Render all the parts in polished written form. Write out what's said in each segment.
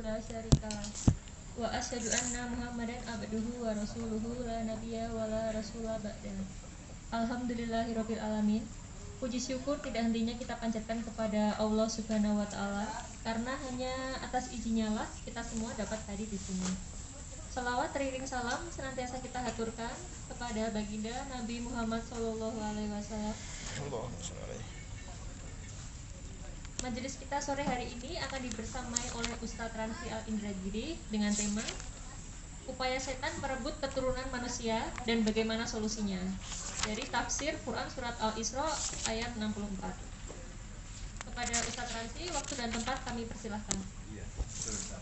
la syarika lah. Wa asyhadu anna Muhammadan abduhu wa rasuluhu la nabiyya wa la rasula ba'da. Alhamdulillahirabbil alamin. Puji syukur tidak hentinya kita panjatkan kepada Allah Subhanahu wa taala karena hanya atas izinnya lah kita semua dapat hadir di sini. Salawat teriring salam senantiasa kita haturkan kepada baginda Nabi Muhammad sallallahu alaihi wasallam. Majelis kita sore hari ini akan dibersamai oleh Ustadz Ranfi Al-Indragiri dengan tema Upaya Setan Merebut Keturunan Manusia dan Bagaimana Solusinya, dari tafsir Quran Surat Al-Isra ayat 64. Kepada Ustadz Ranfi, waktu dan tempat kami persilahkan. Iya, betul.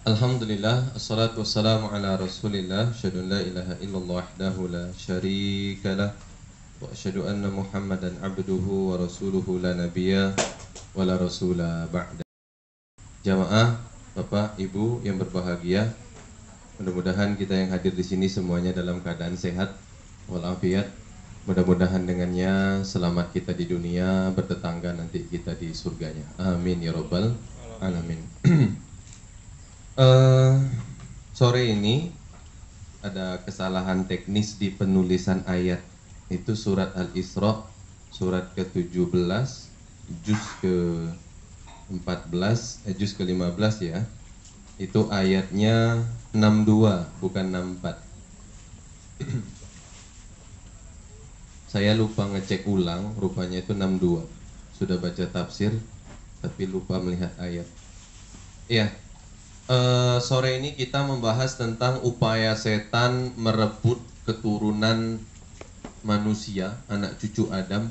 Alhamdulillah, assalatu wassalamu ala rasulillah, asyhadu an la ilaha illallah wahdahu la syarikalah wa asyhadu anna Muhammadan abduhu wa rasuluhu la nabiyya wa la rasula ba'da. Jamaah, Bapak, Ibu yang berbahagia, mudah-mudahan kita yang hadir di sini semuanya dalam keadaan sehat walafiat. Mudah-mudahan dengannya selamat kita di dunia, bertetangga nanti kita di surganya. Amin ya rabbal alamin. Sore ini ada kesalahan teknis di penulisan ayat. Itu surat Al-Isra, surat ke-17, juz ke-14, juz ke-15 ya. Itu ayatnya 62, bukan 64. Saya lupa ngecek ulang, rupanya itu 62. Sudah baca tafsir, tapi lupa melihat ayat. Iya. Sore ini kita membahas tentang upaya setan merebut keturunan manusia, anak cucu Adam,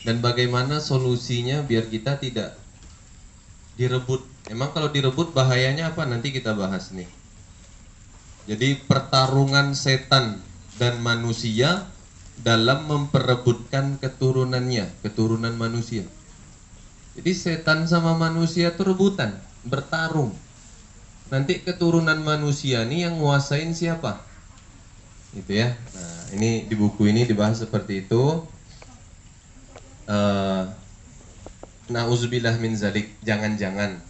dan bagaimana solusinya biar kita tidak direbut. Emang kalau direbut bahayanya apa? Nanti kita bahas nih. Jadi pertarungan setan dan manusia dalam memperebutkan keturunannya, keturunan manusia. Jadi setan sama manusia itu rebutan, bertarung. Nanti keturunan manusia nih yang nguasain siapa? Gitu ya. Nah, ini di buku ini dibahas seperti itu. Nauzubillah min zalik, jangan-jangan.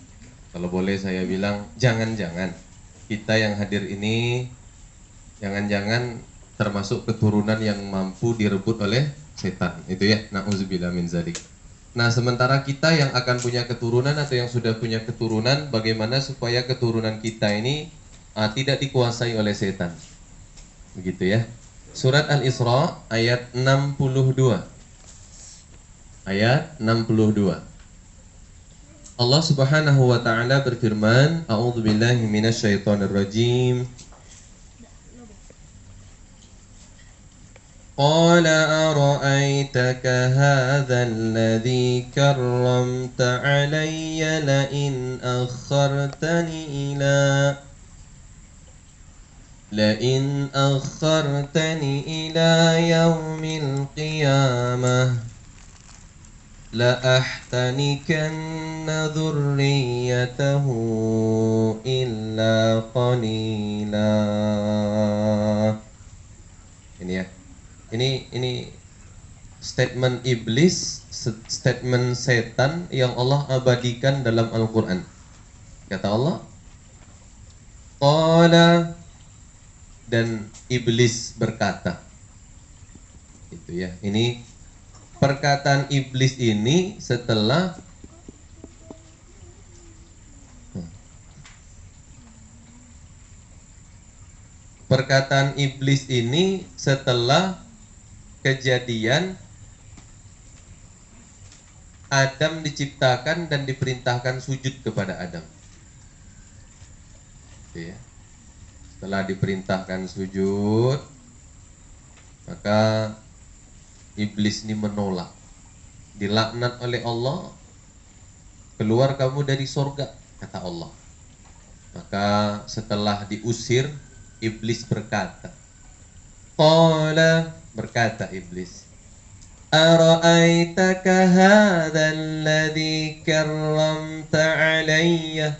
Kalau boleh saya bilang, jangan-jangan kita yang hadir ini jangan-jangan termasuk keturunan yang mampu direbut oleh setan. Itu ya, nauzubillah min zalik. Nah, sementara kita yang akan punya keturunan atau yang sudah punya keturunan, bagaimana supaya keturunan kita ini tidak dikuasai oleh setan. Begitu ya. Surat Al-Isra ayat 62. Ayat 62. Allah Subhanahu wa taala berfirman, A'udzubillahi minasyaitonirrajim. قال أرأيتك هذا الذي كرمت علي لئن أخرتني إلى يوم القيامة لأحتنكن ذريته إلا قليلا. Ini ya. Ini statement iblis, statement setan yang Allah abadikan dalam Al-Quran. Kata Allah, qala, dan iblis berkata. Itu ya. Ini perkataan iblis ini setelah perkataan iblis ini setelah kejadian Adam diciptakan dan diperintahkan sujud kepada Adam. Gitu ya. Setelah diperintahkan sujud, maka iblis ini menolak, dilaknat oleh Allah, keluar kamu dari surga, kata Allah. Maka setelah diusir, iblis berkata, qala, berkata iblis, ara'aitaka hadzal ladzi karramta alayya,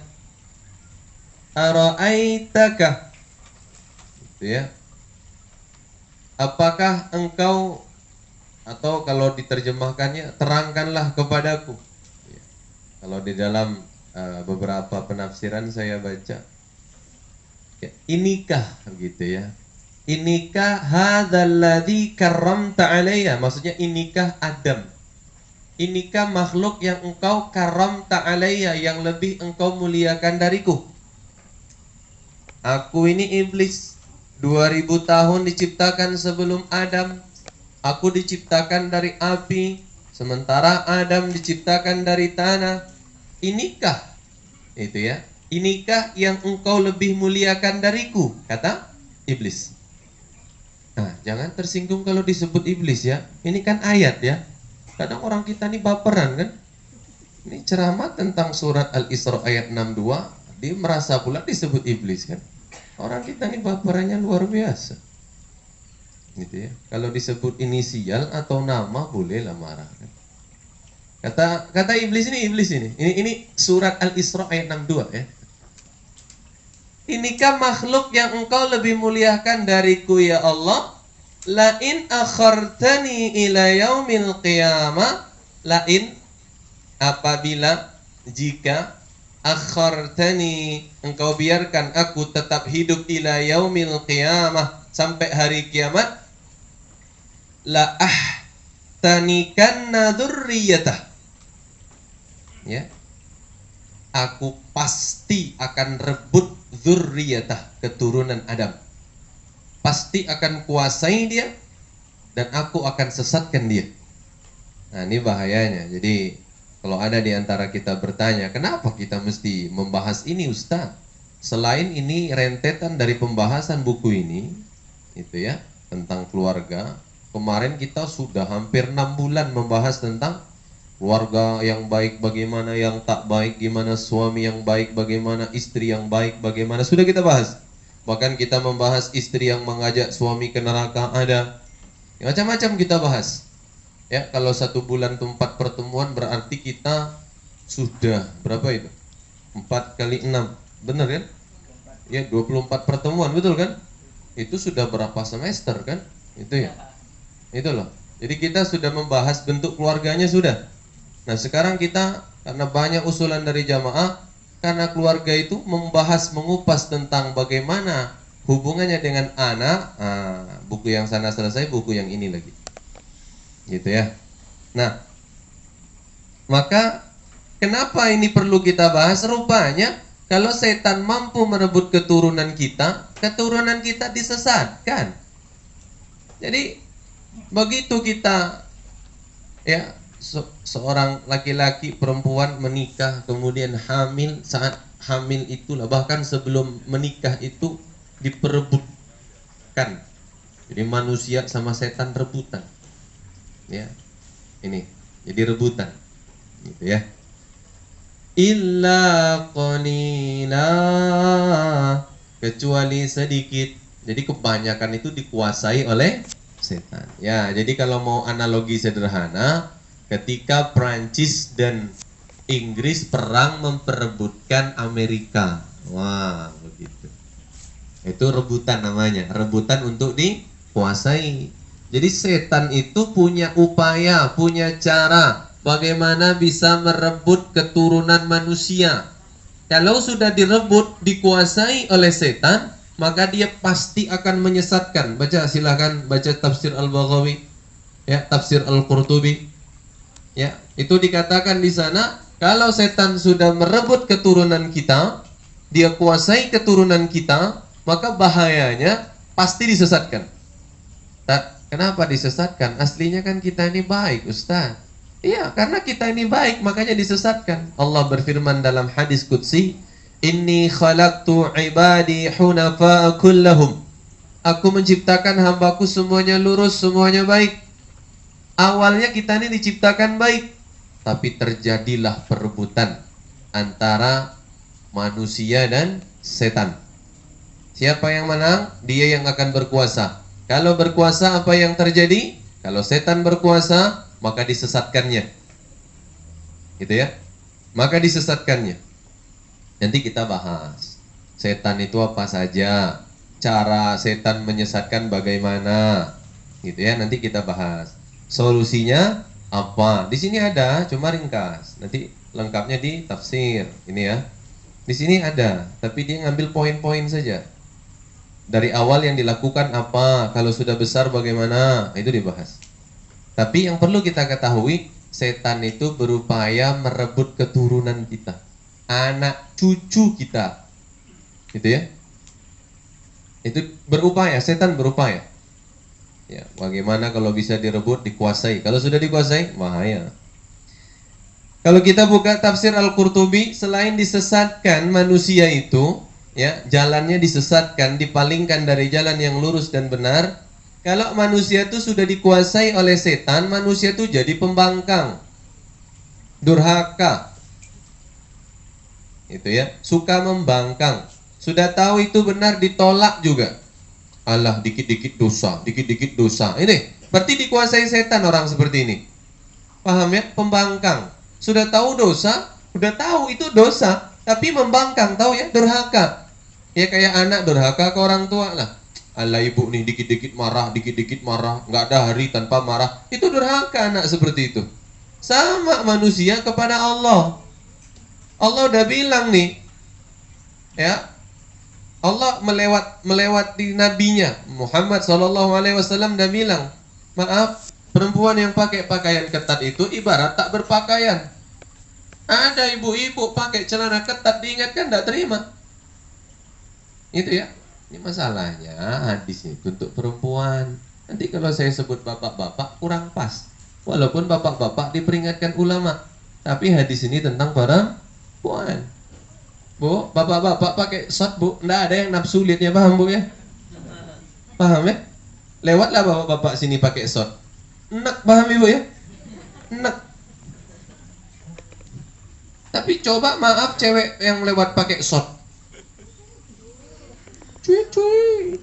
ara'aitaka, gitu ya. Apakah engkau, atau kalau diterjemahkannya, terangkanlah kepadaku. Ya. Kalau di dalam beberapa penafsiran saya baca, ya, inikah, gitu ya. Inikah hadzal ladzi karramta alayya, maksudnya inikah Adam. Inikah makhluk yang engkau karamta alayya, yang lebih engkau muliakan dariku. Aku ini iblis, 2000 tahun diciptakan sebelum Adam. Aku diciptakan dari api, sementara Adam diciptakan dari tanah. Inikah, itu ya, inikah yang engkau lebih muliakan dariku, kata iblis. Nah, jangan tersinggung kalau disebut iblis ya. Ini kan ayat ya. Kadang orang kita nih baperan kan. Ini ceramah tentang surat Al-Isra ayat 62, dia merasa pula disebut iblis kan. Orang kita nih baperannya luar biasa. Gitu ya. Kalau disebut inisial atau nama bolehlah marah kan. Kata iblis ini. Ini surat Al-Isra ayat 62 ya. Inikah makhluk yang engkau lebih muliakan dariku ya Allah? Lain akhartani ila yaumil qiyamah, lain, apabila, jika, akhartani, engkau biarkan aku tetap hidup ila yaumil qiyamah, sampai hari kiamat, la ahtanikanna dzurriyyatah, ya, aku pasti akan rebut dzurriyyatah, keturunan Adam. Pasti akan kuasai dia, dan aku akan sesatkan dia. Nah, ini bahayanya. Jadi kalau ada di antara kita bertanya, kenapa kita mesti membahas ini Ustaz? Selain ini rentetan dari pembahasan buku ini, itu ya, tentang keluarga. Kemarin kita sudah hampir 6 bulan membahas tentang keluarga yang baik bagaimana, yang tak baik gimana, suami yang baik bagaimana, istri yang baik bagaimana. Sudah kita bahas. Bahkan kita membahas istri yang mengajak suami ke neraka ada. Macam-macam kita bahas. Ya, kalau 1 bulan itu 4 pertemuan berarti kita sudah berapa itu? 4 kali 6. Benar kan? Ya, 24 pertemuan, betul kan? Itu sudah berapa semester kan? Itu ya. Itu loh. Jadi kita sudah membahas bentuk keluarganya sudah. Nah, sekarang kita karena banyak usulan dari jamaah, karena keluarga itu membahas, mengupas tentang bagaimana hubungannya dengan anak. Buku yang sana selesai, buku yang ini lagi. Gitu ya. Nah, maka kenapa ini perlu kita bahas? Rupanya kalau setan mampu merebut keturunan kita disesatkan. Jadi begitu kita, ya, seorang laki-laki, perempuan menikah, kemudian hamil, saat hamil itulah, bahkan sebelum menikah itu diperebutkan. Jadi manusia sama setan rebutan. Ya. Ini, jadi rebutan. Gitu ya. Illa qalila, kecuali sedikit. Jadi kebanyakan itu dikuasai oleh setan. Ya, jadi kalau mau analogi sederhana, ketika Prancis dan Inggris perang memperebutkan Amerika. Wah, begitu. Itu rebutan namanya, rebutan untuk dikuasai. Jadi setan itu punya upaya, punya cara bagaimana bisa merebut keturunan manusia. Kalau sudah direbut, dikuasai oleh setan, maka dia pasti akan menyesatkan. Baca, silakan baca tafsir Al-Baghawi, ya, tafsir Al-Qurtubi. Ya, itu dikatakan di sana, kalau setan sudah merebut keturunan kita, dia kuasai keturunan kita, maka bahayanya pasti disesatkan. Kenapa disesatkan? Aslinya kan kita ini baik, Ustaz. Iya, karena kita ini baik, makanya disesatkan. Allah berfirman dalam hadis qudsi, Inni khalaqtu ibadi hunafa'a kullahum. Aku menciptakan hambaku semuanya lurus, semuanya baik. Awalnya kita ini diciptakan baik, tapi terjadilah perebutan antara manusia dan setan. Siapa yang menang? Dia yang akan berkuasa. Kalau berkuasa apa yang terjadi? Kalau setan berkuasa, maka disesatkannya. Gitu ya. Maka disesatkannya. Nanti kita bahas. Setan itu apa saja? Cara setan menyesatkan bagaimana? Gitu ya, nanti kita bahas. Solusinya apa? Di sini ada, cuma ringkas. Nanti lengkapnya di tafsir. Ini ya. Di sini ada, tapi dia ngambil poin-poin saja. Dari awal yang dilakukan apa, kalau sudah besar bagaimana, itu dibahas. Tapi yang perlu kita ketahui, setan itu berupaya merebut keturunan kita, anak cucu kita, gitu ya. Itu berupaya, setan berupaya. Ya, bagaimana kalau bisa direbut, dikuasai. Kalau sudah dikuasai, bahaya. Kalau kita buka tafsir Al-Qurtubi, selain disesatkan manusia itu, ya, jalannya disesatkan, dipalingkan dari jalan yang lurus dan benar. Kalau manusia itu sudah dikuasai oleh setan, manusia itu jadi pembangkang, durhaka, itu ya, suka membangkang. Sudah tahu itu benar, ditolak juga. Allah, dikit-dikit dosa, dikit-dikit dosa. Ini berarti dikuasai setan orang seperti ini. Paham ya? Pembangkang. Sudah tahu dosa, sudah tahu itu dosa, tapi membangkang, tahu ya, durhaka. Ya kayak anak durhaka ke orang tua lah. Allah, ibu nih dikit-dikit marah, nggak ada hari tanpa marah. Itu durhaka anak seperti itu. Sama manusia kepada Allah. Allah udah bilang nih, ya, Allah melewati nabinya Muhammad SAW udah bilang, maaf, perempuan yang pakai pakaian ketat itu ibarat tak berpakaian. Ada ibu-ibu pakai celana ketat, diingatkan tidak terima. Itu ya. Ini masalahnya hadis itu untuk perempuan. Nanti kalau saya sebut bapak-bapak kurang pas. Walaupun bapak-bapak diperingatkan ulama, tapi hadis ini tentang perempuan. Bu, bapak-bapak pakai short, bu, nggak ada yang nafsu lihatnya, paham bu ya? Paham ya? Lewatlah bapak-bapak sini pakai short. Enak, paham ibu ya? Enak. Tapi coba maaf cewek yang lewat pakai short. Cuy.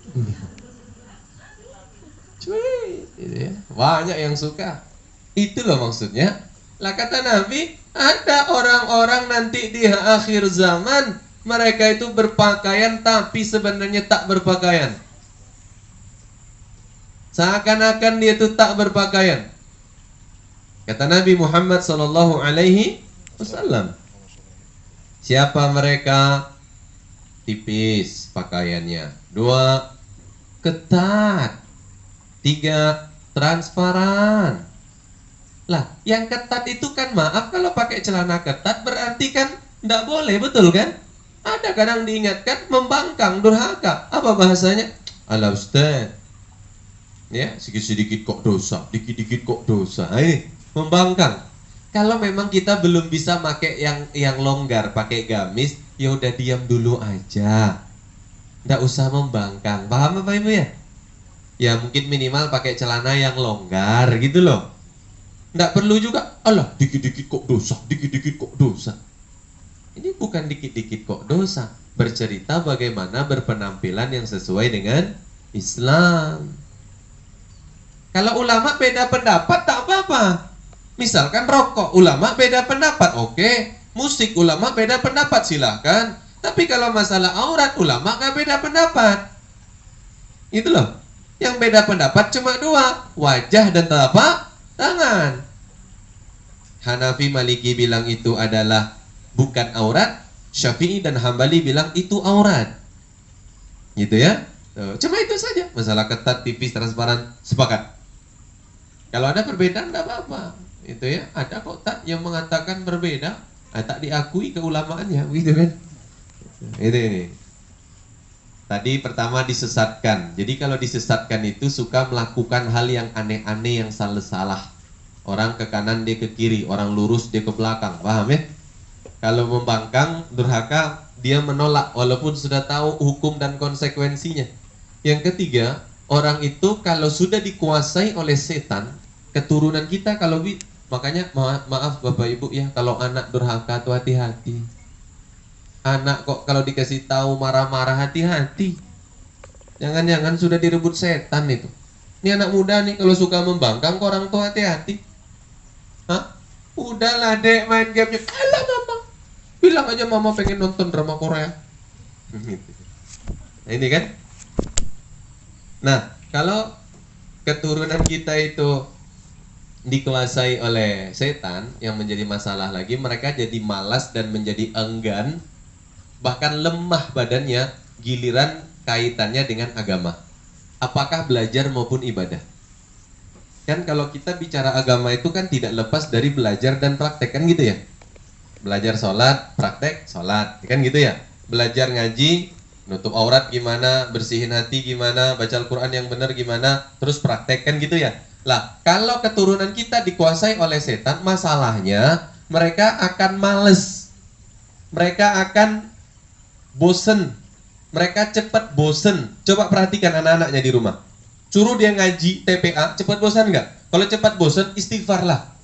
Gitu ya. Banyak yang suka. Itu loh maksudnya. Lah kata Nabi, ada orang-orang nanti di akhir zaman, mereka itu berpakaian tapi sebenarnya tak berpakaian. Seakan-akan dia itu tak berpakaian. Kata Nabi Muhammad SAW, siapa mereka? Tipis pakaiannya. 2, ketat. 3, transparan. Lah, yang ketat itu kan maaf, kalau pakai celana ketat berarti kan tidak boleh, betul kan? Ada kadang diingatkan membangkang, durhaka. Apa bahasanya? Alah Ustaz, ya sedikit-sedikit kok dosa, dikit-dikit kok dosa. Ini membangkang. Kalau memang kita belum bisa pakai yang longgar, pakai gamis, ya udah diam dulu aja. Nggak usah membangkang. Paham apa ibu ya? Ya mungkin minimal pakai celana yang longgar gitu loh. Nggak perlu juga, alah dikit-dikit kok dosa, dikit-dikit kok dosa. Ini bukan dikit-dikit kok dosa. Bercerita bagaimana berpenampilan yang sesuai dengan Islam. Kalau ulama beda pendapat tak apa-apa. Misalkan rokok, ulama beda pendapat, oke. Musik, ulama beda pendapat, silahkan. Tapi kalau masalah aurat, ulama nggak beda pendapat. Itu loh. Yang beda pendapat cuma 2, wajah dan telapak tangan. Hanafi Maliki bilang itu adalah bukan aurat, Syafi'i dan Hambali bilang itu aurat. Gitu ya. Cuma itu saja. Masalah ketat, tipis, transparan, sepakat. Kalau ada perbedaan tidak apa-apa. Itu ya. Ada kok tak yang mengatakan berbeda, tak diakui keulamaannya, gitu kan. Itu ini. Tadi pertama disesatkan. Jadi kalau disesatkan itu suka melakukan hal yang aneh-aneh, yang salah-salah. Orang ke kanan dia ke kiri, orang lurus dia ke belakang, paham ya? Kalau membangkang, durhaka, dia menolak walaupun sudah tahu hukum dan konsekuensinya. Yang ketiga, orang itu kalau sudah dikuasai oleh setan, keturunan kita kalau makanya maaf Bapak Ibu ya, kalau anak durhaka tuh hati-hati. Anak kok kalau dikasih tahu marah-marah hati-hati. Jangan-jangan sudah direbut setan itu. Ini anak muda nih kalau suka membangkang ke orang tua hati-hati. Hah? Udahlah dek main gamenya. Alah mama. Bilang aja mama pengen nonton drama Korea. Nah, ini kan. Nah, kalau keturunan kita itu dikuasai oleh setan, yang menjadi masalah lagi mereka jadi malas dan menjadi enggan, bahkan lemah badannya giliran kaitannya dengan agama. Apakah belajar maupun ibadah? Kan kalau kita bicara agama itu kan tidak lepas dari belajar dan praktek, kan gitu ya. Belajar sholat, praktek sholat, kan gitu ya. Belajar ngaji, nutup aurat gimana, bersihin hati gimana, baca Al-Quran yang benar gimana, terus praktek, kan gitu ya. Lah, kalau keturunan kita dikuasai oleh setan, masalahnya mereka akan males. Mereka akan bosen. Mereka cepat bosen. Coba perhatikan anak-anaknya di rumah. Suruh dia ngaji TPA, cepat bosan nggak? Kalau cepat bosan, istighfar lah.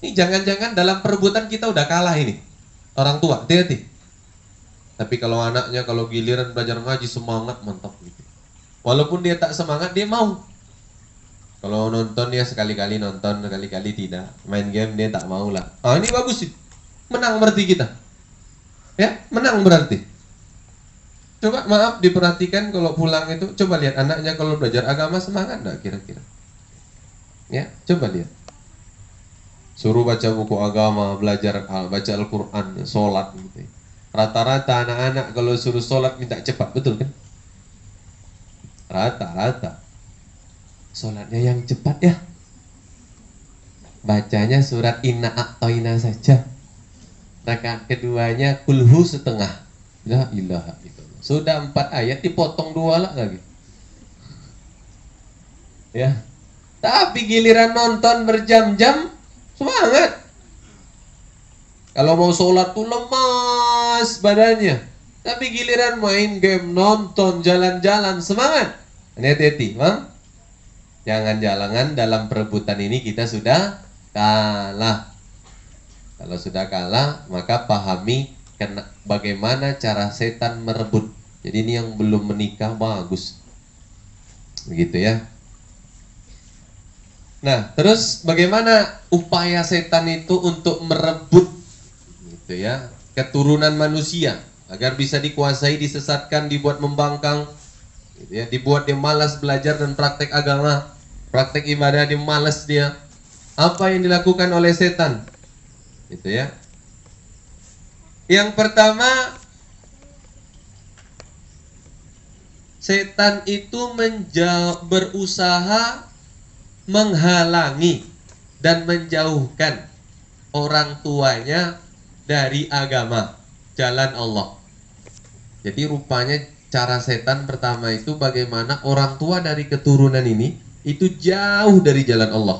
Ini jangan-jangan dalam perebutan kita udah kalah ini. Orang tua, hati-hati. Tapi kalau anaknya, kalau giliran belajar ngaji semangat, mantap gitu. Walaupun dia tak semangat, dia mau. Kalau nonton ya sekali-kali nonton, sekali-kali tidak. Main game dia tak mau lah. Ah, ini bagus sih. Menang berarti kita. Ya, menang berarti. Coba maaf diperhatikan kalau pulang itu, coba lihat anaknya kalau belajar agama semangat enggak kira-kira? Ya, coba lihat. Suruh baca buku agama, belajar baca Al-Quran, sholat gitu. Rata-rata anak-anak kalau suruh sholat minta cepat, betul kan? Rata-rata. Sholatnya yang cepat ya. Bacanya surat Inna A'toina saja. Rakaat keduanya kulhu setengah. La ilaha illallah. Sudah 4 ayat dipotong 2 lah lagi. Ya. Tapi giliran nonton berjam-jam semangat. Kalau mau sholat tuh lemas badannya. Tapi giliran main game, nonton, jalan-jalan semangat. Ini hati-hati, Bang. Jangan-jangan dalam perebutan ini kita sudah kalah. Kalau sudah kalah, maka pahami bagaimana cara setan merebut. Jadi ini yang belum menikah bagus. Begitu ya. Nah, terus bagaimana upaya setan itu untuk merebut gitu ya, keturunan manusia agar bisa dikuasai, disesatkan, dibuat membangkang gitu ya, dibuat dia malas belajar dan praktek agama, praktek ibadah dia malas dia. Apa yang dilakukan oleh setan? Gitu ya. Yang pertama, setan itu berusaha menghalangi dan menjauhkan orang tuanya dari agama, jalan Allah. Jadi rupanya cara setan pertama itu bagaimana orang tua dari keturunan ini itu jauh dari jalan Allah.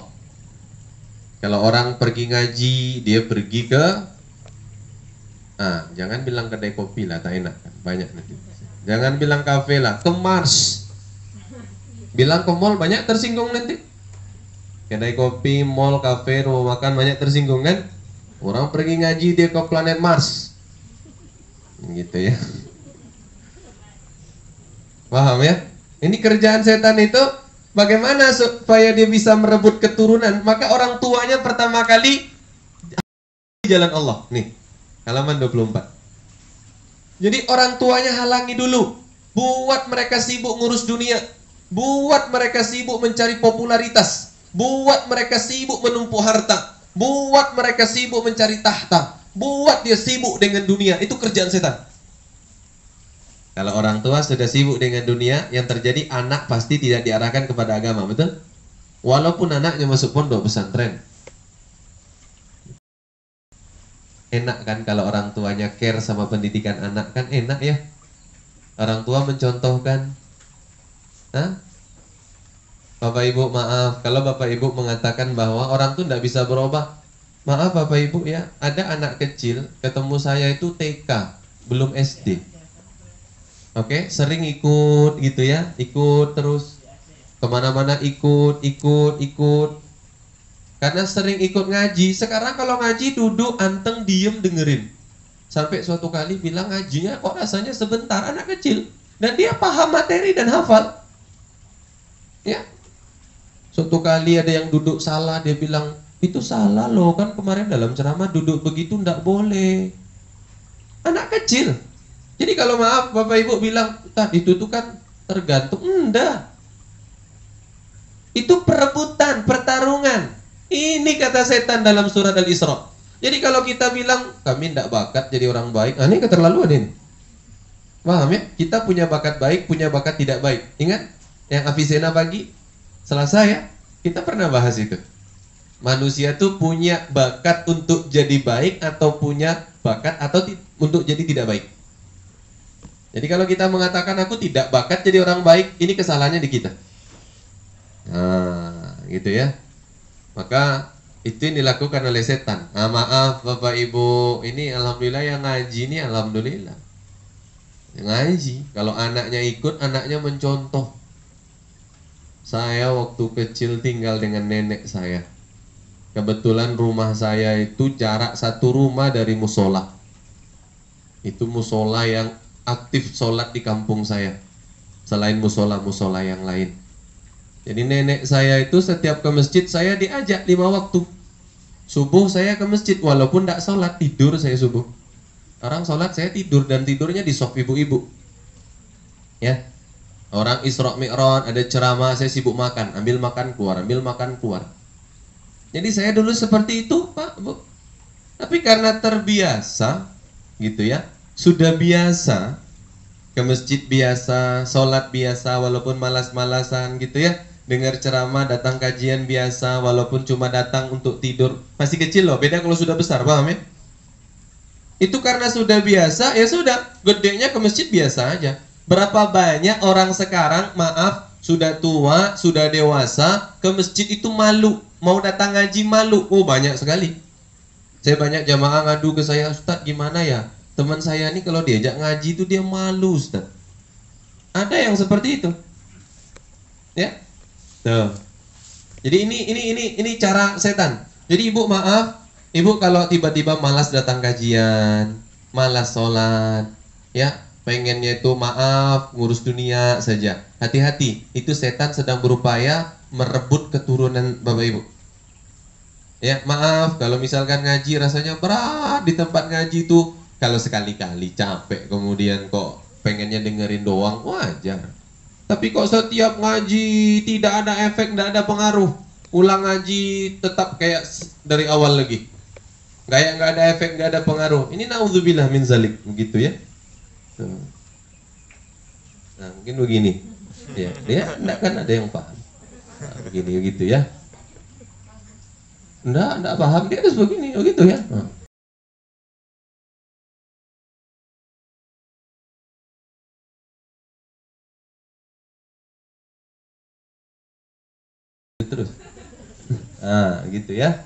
Kalau orang pergi ngaji, dia pergi ke jangan bilang kedai kopi lah, tak enak kan, banyak nanti. Jangan bilang kafe lah, ke Mars. Bilang ke mall banyak tersinggung nanti. Kedai kopi, mall, kafe, rumah makan banyak tersinggung kan? Orang pergi ngaji dia ke planet Mars. Gitu ya. Paham ya? Ini kerjaan setan itu bagaimana supaya dia bisa merebut keturunan? Maka orang tuanya pertama kali jalan Allah. Nih, halaman 24. Jadi orang tuanya halangi dulu. Buat mereka sibuk ngurus dunia. Buat mereka sibuk mencari popularitas. Buat mereka sibuk menumpuk harta. Buat mereka sibuk mencari tahta. Buat dia sibuk dengan dunia. Itu kerjaan setan. Kalau orang tua sudah sibuk dengan dunia, yang terjadi anak pasti tidak diarahkan kepada agama, betul? Walaupun anaknya masuk pondok pesantren. Enak kan kalau orang tuanya care sama pendidikan anak, kan enak ya. Orang tua mencontohkan. Hah? Bapak Ibu maaf, kalau Bapak Ibu mengatakan bahwa orang tuh tidak bisa berubah. Maaf Bapak Ibu ya, ada anak kecil ketemu saya itu TK. belum SD. Oke, sering ikut gitu ya, ikut terus kemana-mana, ikut. Karena sering ikut ngaji. Sekarang kalau ngaji duduk anteng diem dengerin. Sampai suatu kali bilang ngajinya kok rasanya sebentar, anak kecil, dan dia paham materi dan hafal. Ya, suatu kali ada yang duduk salah, dia bilang itu salah loh, kan kemarin dalam ceramah duduk begitu ndak boleh. Anak kecil. Jadi kalau maaf Bapak Ibu bilang itu tuh kan tergantung, enggak. Itu perebutan, pertarungan. Ini kata setan dalam surat Al-Isra. Jadi kalau kita bilang kami tidak bakat jadi orang baik, ini keterlaluan ini. Paham ya? Kita punya bakat baik, punya bakat tidak baik. Ingat yang Avicenna pagi Selasa ya? Kita pernah bahas itu. Manusia tuh punya bakat untuk jadi baik atau punya bakat atau untuk jadi tidak baik. Jadi kalau kita mengatakan aku tidak bakat jadi orang baik, ini kesalahannya di kita. Nah, gitu ya. Maka itu yang dilakukan oleh setan. Maaf Bapak Ibu, ini alhamdulillah yang ngaji ini alhamdulillah. Yang ngaji, kalau anaknya ikut, anaknya mencontoh. Saya waktu kecil tinggal dengan nenek saya. Kebetulan rumah saya itu jarak satu rumah dari musola. Itu musola yang aktif sholat di kampung saya, selain musola-musola yang lain. Jadi nenek saya itu setiap ke masjid saya diajak 5 waktu. Subuh saya ke masjid, walaupun tidak sholat, tidur saya subuh. Orang sholat saya tidur, dan tidurnya di sop ibu-ibu. Ya, orang Isra Mi'raj ada ceramah, saya sibuk makan, ambil makan keluar, ambil makan keluar. Jadi saya dulu seperti itu Pak Bu. Tapi karena terbiasa gitu ya, sudah biasa ke masjid biasa, sholat biasa walaupun malas-malasan gitu ya, dengar ceramah, datang kajian biasa walaupun cuma datang untuk tidur. Masih kecil loh, beda kalau sudah besar, paham ya? Itu karena sudah biasa, ya sudah, gedenya ke masjid biasa aja. Berapa banyak orang sekarang, maaf, sudah tua, sudah dewasa, ke masjid itu malu, mau datang ngaji malu. Oh banyak sekali. Saya banyak jamaah ngadu ke saya, Ustadz gimana ya? Teman saya ini kalau diajak ngaji itu dia malu, Ustaz. Ada yang seperti itu. Ya. Tuh. Jadi ini cara setan. Jadi Ibu maaf, Ibu kalau tiba-tiba malas datang kajian, malas sholat, ya, pengennya itu maaf ngurus dunia saja. Hati-hati, itu setan sedang berupaya merebut keturunan Bapak Ibu. Ya, maaf kalau misalkan ngaji rasanya berat di tempat ngaji itu. Kalau sekali-kali capek kemudian kok pengennya dengerin doang, wajar. Tapi kok setiap ngaji tidak ada efek, tidak ada pengaruh, ulang ngaji tetap kayak dari awal lagi, kayak nggak ada efek, nggak ada pengaruh. Ini naudzubillah min zalik, begitu ya. Nah mungkin begini, ya, enggak kan ada yang paham. Nah, begini gitu ya. Enggak paham dia harus begini, begitu ya. Nah. Terus, nah gitu ya,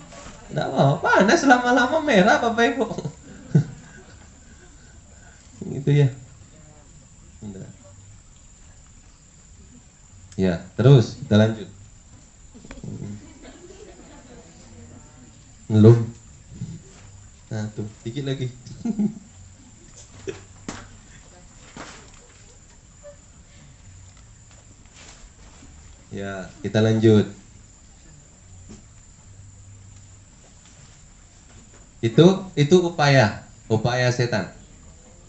nggak mau panas lama-lama merah Bapak Ibu, gitu ya. Udah. Ya terus kita lanjut. Belum. Nah tuh dikit lagi. Ya kita lanjut. Itu upaya setan.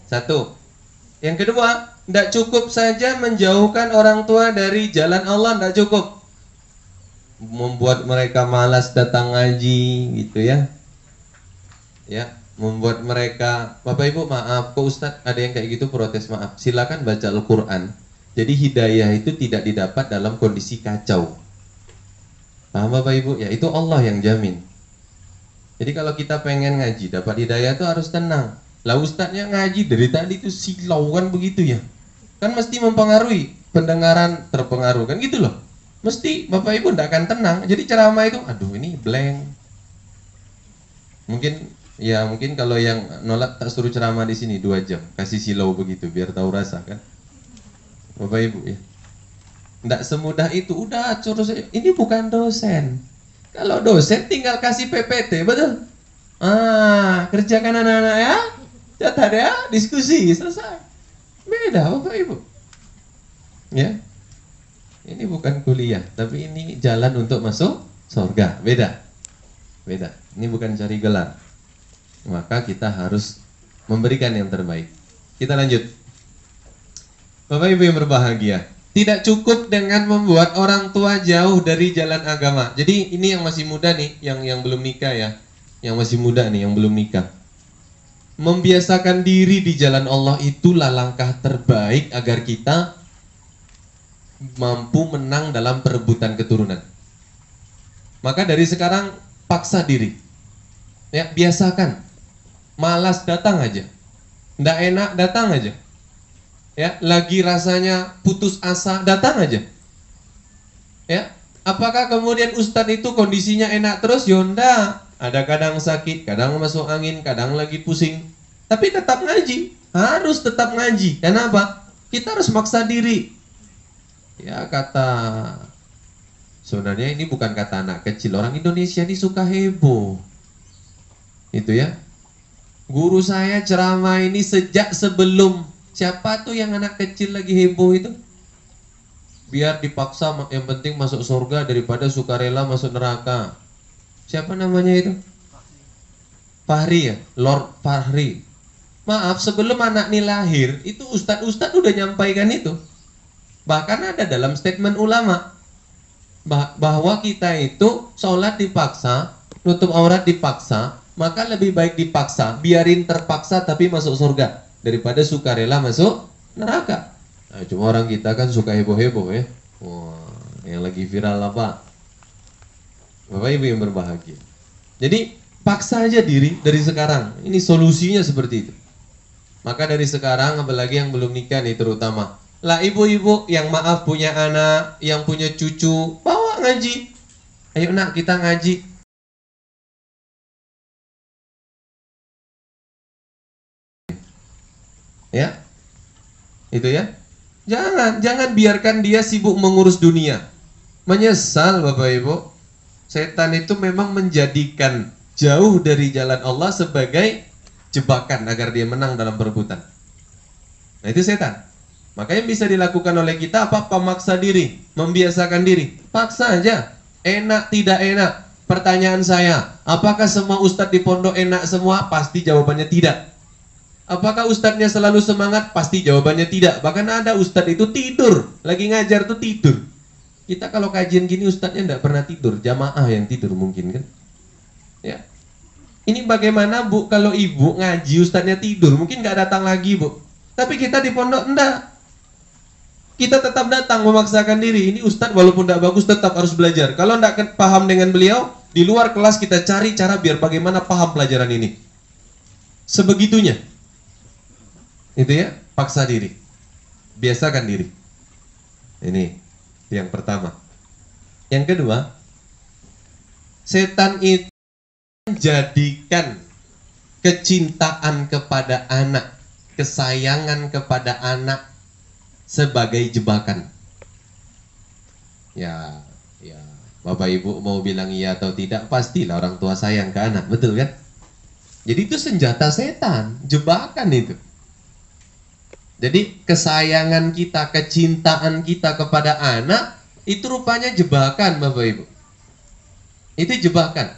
Satu. Yang kedua, tidak cukup saja menjauhkan orang tua dari jalan Allah, tidak cukup. Membuat mereka malas datang ngaji, gitu ya. Ya, membuat mereka, Bapak Ibu maaf, kok Ustadz ada yang kayak gitu protes, maaf. Silakan baca Al-Quran. Jadi hidayah itu tidak didapat dalam kondisi kacau. Paham Bapak Ibu? Ya itu Allah yang jamin. Jadi kalau kita pengen ngaji, dapat hidayah itu harus tenang. Lah ustadznya ngaji dari tadi itu silau kan begitu ya. Kan mesti mempengaruhi, pendengaran terpengaruh kan gitu loh. Mesti Bapak Ibu tidak akan tenang. Jadi ceramah itu, aduh ini blank. Mungkin Ya mungkin kalau yang nolak tak suruh ceramah di sini 2 jam, kasih silau begitu biar tahu rasa kan. Bapak Ibu ya. Tidak semudah itu. Udah suruh saya. Ini bukan dosen. Kalau dosen tinggal kasih PPT, betul? Kerjakan anak-anak ya. Catat ya, diskusi selesai. Beda Bapak Ibu. Ya. Ini bukan kuliah, tapi ini jalan untuk masuk surga. Beda. Beda. Ini bukan cari gelar. Maka kita harus memberikan yang terbaik. Kita lanjut. Bapak Ibu yang berbahagia, tidak cukup dengan membuat orang tua jauh dari jalan agama. Jadi ini yang masih muda nih, yang belum nikah ya. Yang masih muda nih, yang belum nikah. Membiasakan diri di jalan Allah itulah langkah terbaik agar kita mampu menang dalam perebutan keturunan. Maka dari sekarang paksa diri. Ya, biasakan. Malas datang aja. Nggak enak datang aja. Ya, lagi rasanya putus asa datang aja. Ya, apakah kemudian ustadz itu kondisinya enak terus? Yonda, ada kadang sakit, kadang masuk angin, kadang lagi pusing. Tapi tetap ngaji, harus tetap ngaji. Kenapa? Kita harus maksa diri. Ya kata, sebenarnya ini bukan kata anak kecil. Orang Indonesia ini suka heboh. Itu ya. Guru saya ceramah ini sejak sebelum, siapa tuh yang anak kecil lagi heboh itu? Biar dipaksa, yang penting masuk surga daripada sukarela masuk neraka. Siapa namanya itu? Fahri ya? Lord Fahri. Maaf, sebelum anak ini lahir, itu ustadz-ustadz udah nyampaikan itu. Bahkan ada dalam statement ulama bahwa kita itu sholat dipaksa, nutup aurat dipaksa, maka lebih baik dipaksa, biarin terpaksa tapi masuk surga daripada sukarela masuk neraka. Nah, cuma orang kita kan suka heboh-heboh ya. Wah, yang lagi viral apa? Bapak Ibu yang berbahagia. Jadi paksa aja diri dari sekarang. Ini solusinya seperti itu. Maka dari sekarang, apalagi yang belum nikah nih terutama, lah ibu-ibu yang maaf punya anak, yang punya cucu, bawa ngaji. Ayo nak kita ngaji. Ya, itu ya. Jangan biarkan dia sibuk mengurus dunia. Menyesal Bapak Ibu. Setan itu memang menjadikan jauh dari jalan Allah sebagai jebakan agar dia menang dalam perebutan. Nah itu setan. Maka yang bisa dilakukan oleh kita apa? Memaksa diri, membiasakan diri. Paksa aja. Enak tidak enak. Pertanyaan saya, apakah semua ustadz di pondok enak semua? Pasti jawabannya tidak. Apakah ustadznya selalu semangat? Pasti jawabannya tidak. Bahkan ada ustadz itu tidur, lagi ngajar tuh tidur. Kita kalau kajian gini ustadznya tidak pernah tidur, jamaah yang tidur mungkin kan? Ya. Ini bagaimana Bu kalau ibu ngaji ustadznya tidur, mungkin nggak datang lagi Bu. Tapi kita di pondok enggak. Kita tetap datang memaksakan diri. Ini ustadz walaupun tidak bagus tetap harus belajar. Kalau tidak paham dengan beliau, di luar kelas kita cari cara biar bagaimana paham pelajaran ini. Sebegitunya. Itu ya, paksa diri. Biasakan diri. Ini yang pertama. Yang kedua, setan itu menjadikan kecintaan kepada anak, kesayangan kepada anak sebagai jebakan. Ya, Bapak Ibu mau bilang iya atau tidak, pastilah orang tua sayang ke anak, betul kan? Jadi itu senjata setan, jebakan itu. Jadi kesayangan kita, kecintaan kita kepada anak itu rupanya jebakan Bapak Ibu. Itu jebakan.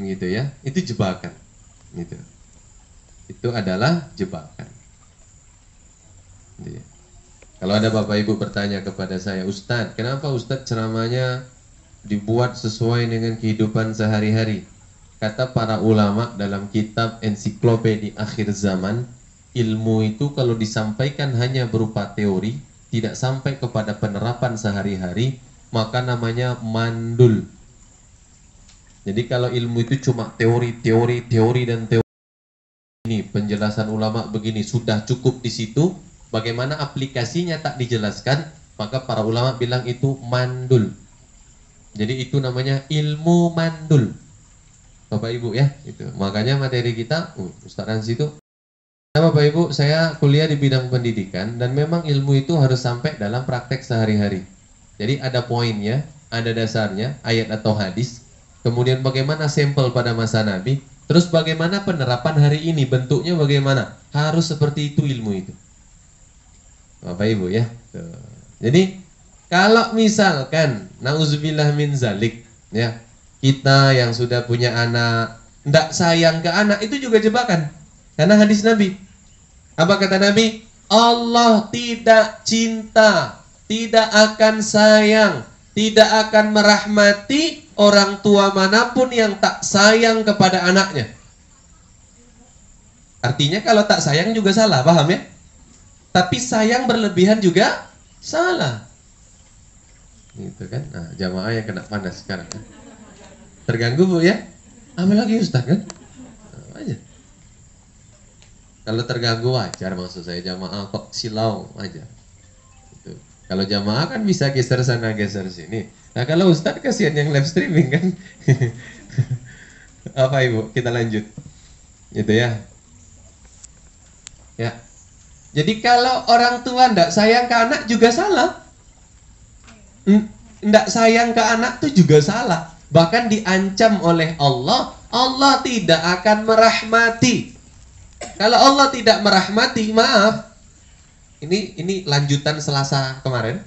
Gitu ya. Itu jebakan. Gitu. Itu adalah jebakan. Gitu ya. Kalau ada Bapak Ibu bertanya kepada saya, Ustadz, kenapa Ustadz ceramahnya dibuat sesuai dengan kehidupan sehari-hari? Kata para ulama dalam kitab Ensiklopedia Akhir Zaman, ilmu itu kalau disampaikan hanya berupa teori, tidak sampai kepada penerapan sehari-hari, maka namanya mandul. Jadi kalau ilmu itu cuma teori dan teori, ini penjelasan ulama begini, sudah cukup di situ, bagaimana aplikasinya tak dijelaskan, maka para ulama bilang itu mandul. Jadi itu namanya ilmu mandul. Bapak Ibu ya. Itu. Makanya materi kita, Ustaz Ranzi itu, nah, Bapak Ibu, saya kuliah di bidang pendidikan dan memang ilmu itu harus sampai dalam praktek sehari-hari. Jadi ada poinnya, ada dasarnya, ayat atau hadis. Kemudian bagaimana sampel pada masa Nabi, terus bagaimana penerapan hari ini, bentuknya bagaimana. Harus seperti itu ilmu itu. Bapak Ibu ya. Tuh. Jadi kalau misalkan nauzubillah min zalik ya, kita yang sudah punya anak ndak sayang ke anak, itu juga jebakan. Karena hadis Nabi, apa kata Nabi? Allah tidak cinta, tidak akan sayang, tidak akan merahmati orang tua manapun yang tak sayang kepada anaknya. Artinya kalau tak sayang juga salah, paham ya? Tapi sayang berlebihan juga salah. Gitu kan? Nah, jamaah yang kena panas sekarang kan? Terganggu Bu ya? Apa lagi Ustaz kan? Nah, aja. Kalau terganggu wajar, maksud saya jamaah kok silau aja. Gitu. Kalau jamaah kan bisa geser sana geser sini. Nah kalau Ustaz kasihan yang live streaming kan. Apa Ibu? Kita lanjut. Gitu ya. Ya. Jadi kalau orang tua ndak sayang ke anak juga salah. Ndak sayang ke anak itu juga salah. Bahkan diancam oleh Allah, Allah tidak akan merahmati. Kalau Allah tidak merahmati, maaf. Ini lanjutan Selasa kemarin.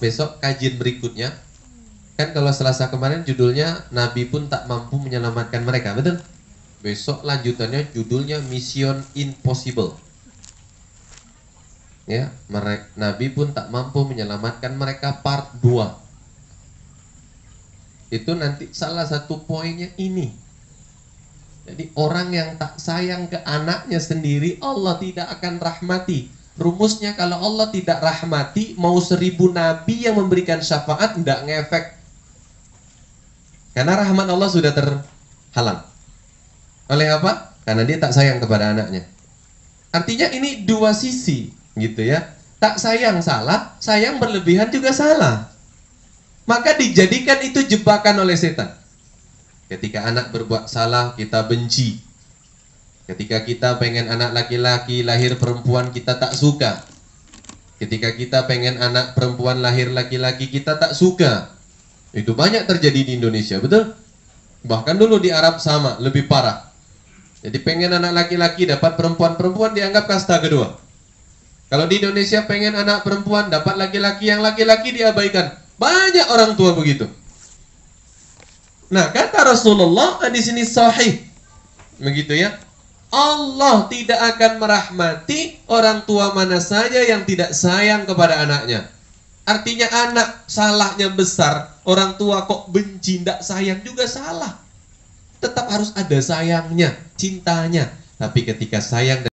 Besok kajian berikutnya. Kan kalau Selasa kemarin judulnya Nabi pun tak mampu menyelamatkan mereka, betul? Besok lanjutannya judulnya Mission Impossible. Ya, Nabi pun tak mampu menyelamatkan mereka part 2. Itu nanti salah satu poinnya ini. Jadi orang yang tak sayang ke anaknya sendiri, Allah tidak akan rahmati. Rumusnya kalau Allah tidak rahmati, mau 1000 nabi yang memberikan syafaat tidak ngefek. Karena rahmat Allah sudah terhalang. Oleh apa? Karena dia tak sayang kepada anaknya. Artinya ini dua sisi, gitu ya. Tak sayang salah, sayang berlebihan juga salah. Maka dijadikan itu jebakan oleh setan. Ketika anak berbuat salah, kita benci. Ketika kita pengen anak laki-laki lahir perempuan, kita tak suka. Ketika kita pengen anak perempuan lahir laki-laki, kita tak suka. Itu banyak terjadi di Indonesia, betul? Bahkan dulu di Arab sama, lebih parah. Jadi pengen anak laki-laki dapat perempuan dianggap kasta kedua. Kalau di Indonesia pengen anak perempuan dapat laki-laki, yang laki-laki diabaikan. Banyak orang tua begitu. Nah, kata Rasulullah di sini sahih. Begitu ya. Allah tidak akan merahmati orang tua mana saja yang tidak sayang kepada anaknya. Artinya anak salahnya besar, orang tua kok benci, tidak sayang juga salah. Tetap harus ada sayangnya, cintanya. Tapi ketika sayang dan